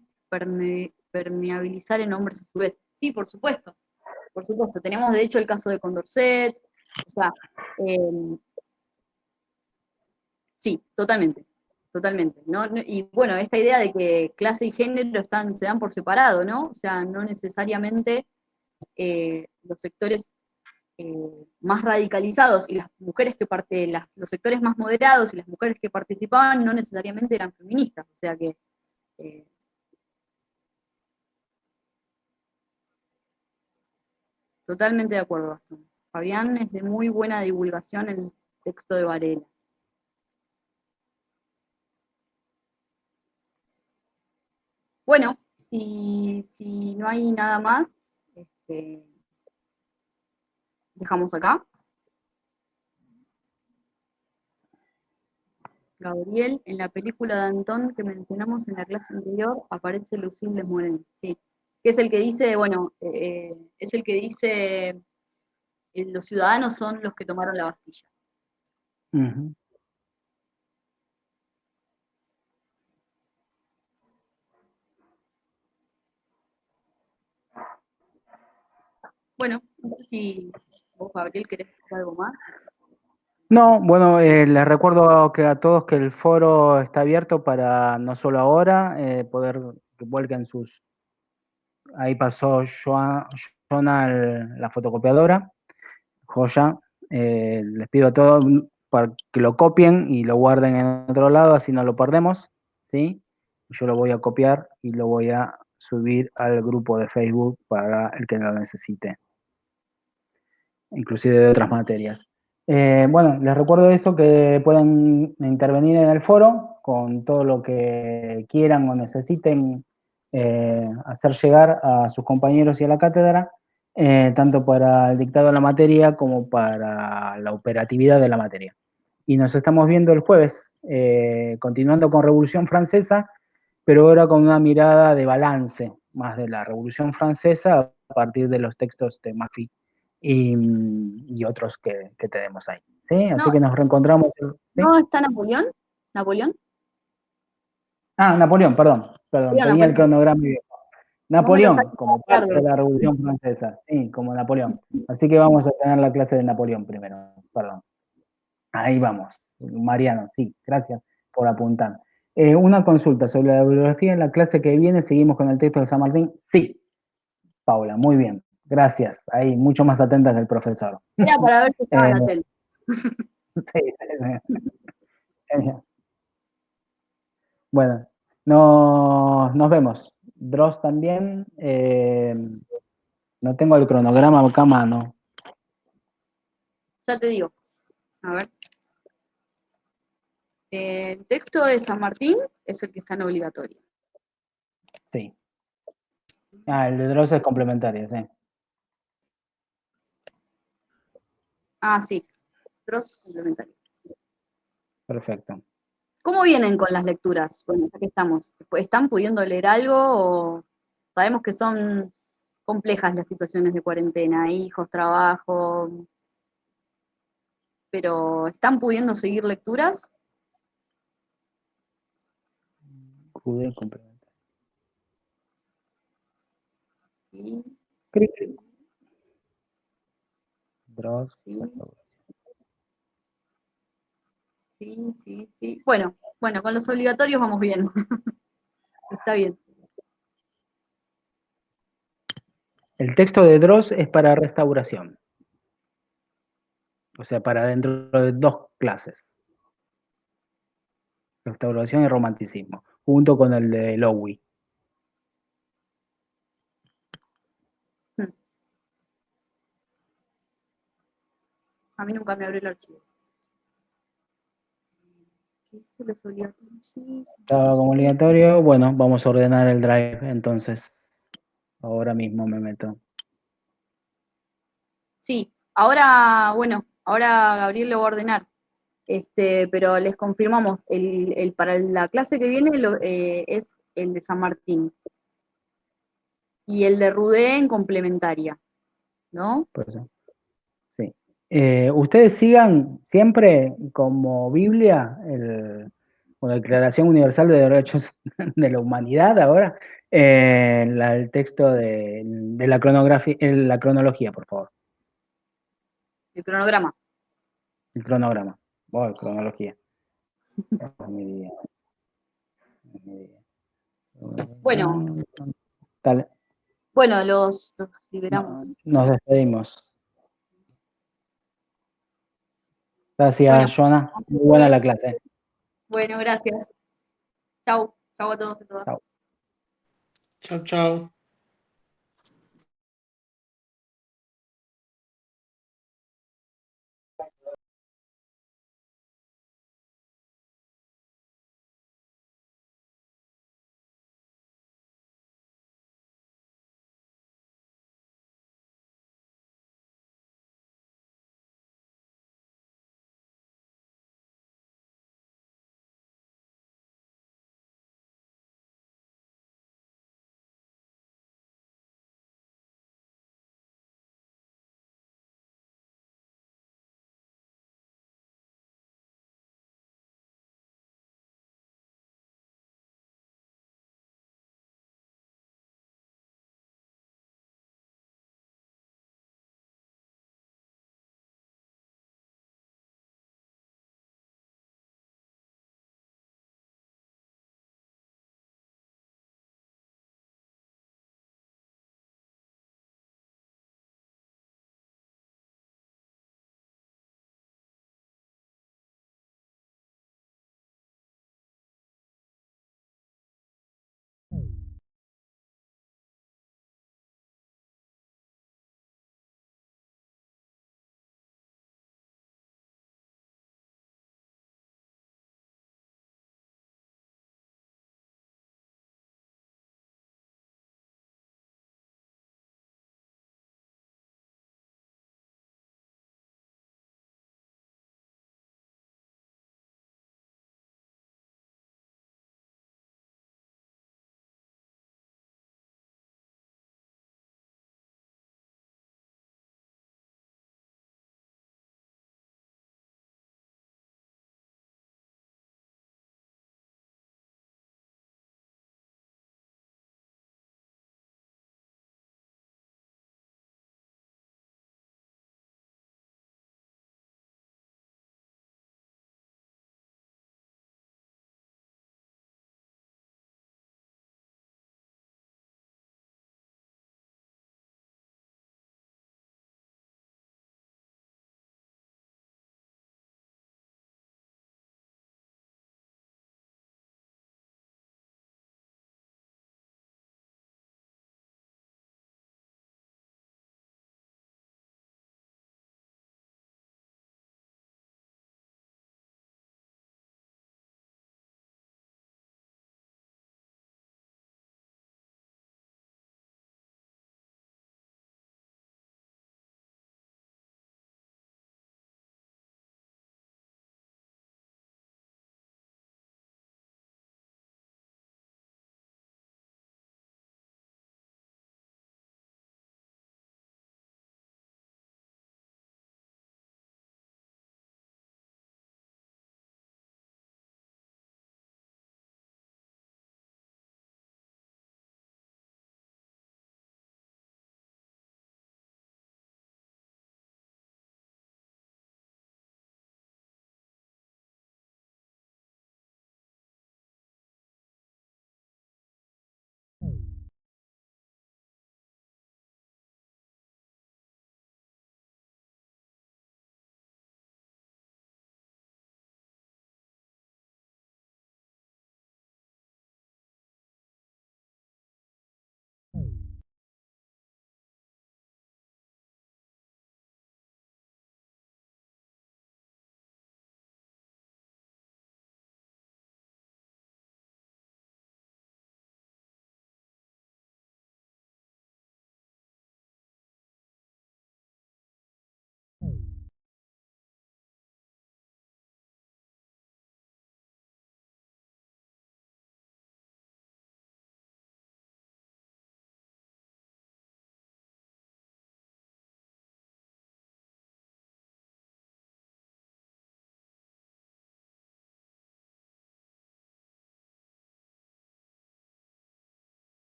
permeabilizar en hombres a su vez. Sí, por supuesto. Por supuesto, tenemos de hecho el caso de Condorcet, o sea, sí, totalmente, totalmente. Y bueno, esta idea de que clase y género se dan por separado, ¿no? O sea, no necesariamente los sectores más radicalizados y las mujeres los sectores más moderados y las mujeres que participaban no necesariamente eran feministas, o sea que totalmente de acuerdo, Gastón. Fabián es de muy buena divulgación en el texto de Varela. Bueno, si no hay nada más, dejamos acá. Gabriel, en la película de Antón que mencionamos en la clase anterior, aparece Lucille Moren, sí. Que es el que dice, bueno, es el que dice, los ciudadanos son los que tomaron la Bastilla. Uh-huh. Bueno, no sé si vos, Gabriel, querés decir algo más. No, bueno, les recuerdo a todos que el foro está abierto para no solo ahora, poder que vuelquen sus... Ahí pasó Joana la fotocopiadora, joya. Les pido a todos para que lo copien y lo guarden en otro lado, así no lo perdemos, ¿sí? Yo lo voy a copiar y lo voy a subir al grupo de Facebook para el que lo necesite, inclusive de otras materias. Bueno, les recuerdo esto, que pueden intervenir en el foro con todo lo que quieran o necesiten hacer llegar a sus compañeros y a la cátedra, tanto para el dictado de la materia como para la operatividad de la materia. Y nos estamos viendo el jueves, continuando con Revolución Francesa, pero ahora con una mirada de balance más de la Revolución Francesa a partir de los textos de Maffei y otros que tenemos ahí. ¿Sí? Así No, que nos reencontramos. ¿Sí? ¿no está Napoleón? ¿Napoleón? Ah, Napoleón, perdón, Diga, tenía el Napoleón. cronograma. No me lo Napoleón, saques como tarde. parte de la Revolución Francesa, sí, como Napoleón. Así que vamos a tener la clase de Napoleón primero, perdón. Ahí vamos, Mariano, sí, gracias por apuntar. Una consulta sobre la bibliografía. En la clase que viene seguimos con el texto de San Martín. Sí, Paula, muy bien, gracias. Ahí, mucho más atenta que el profesor. Era para ver si estaba en la tele. Sí, sí. Bueno, nos vemos. Dross también. No tengo el cronograma acá a mano. Ya te digo. A ver. El texto de San Martín es el que está en obligatorio. Sí. Ah, el de Dross es complementario, sí. Ah, sí. Dross complementario. Perfecto. ¿Cómo vienen con las lecturas? Bueno, ya que estamos. ¿Están pudiendo leer algo o sabemos que son complejas las situaciones de cuarentena, hijos, trabajo, pero ¿están pudiendo seguir lecturas? Jude complementario. Sí, Cric, cric. Dross. sí, sí. Bueno, con los obligatorios vamos bien. Está bien. El texto de Dross es para restauración. O sea, para dentro de 2 clases. Restauración y romanticismo, junto con el de Lowy. A mí nunca me abrió el archivo. ¿Qué dice los obligatorios? Sí, Estaba como obligatorio. Bueno, vamos a ordenar el drive entonces. Ahora mismo me meto. sí. Ahora Gabriel lo va a ordenar. Pero les confirmamos, para la clase que viene es el de San Martín. Y el de Rudé en complementaria, ¿no? Por eso. Sí. Ustedes sigan siempre como Biblia, o la Declaración Universal de Derechos de la Humanidad ahora, el texto de la la cronología, por favor. El cronograma. El cronograma. Oh, cronología. Oh, mi día. Mi día. Bueno, Dale. los liberamos. Nos despedimos. Bueno, Gracias, Joana. Muy buena la clase. bueno, gracias. Chau a todos y todas. Chau. Chao, chao.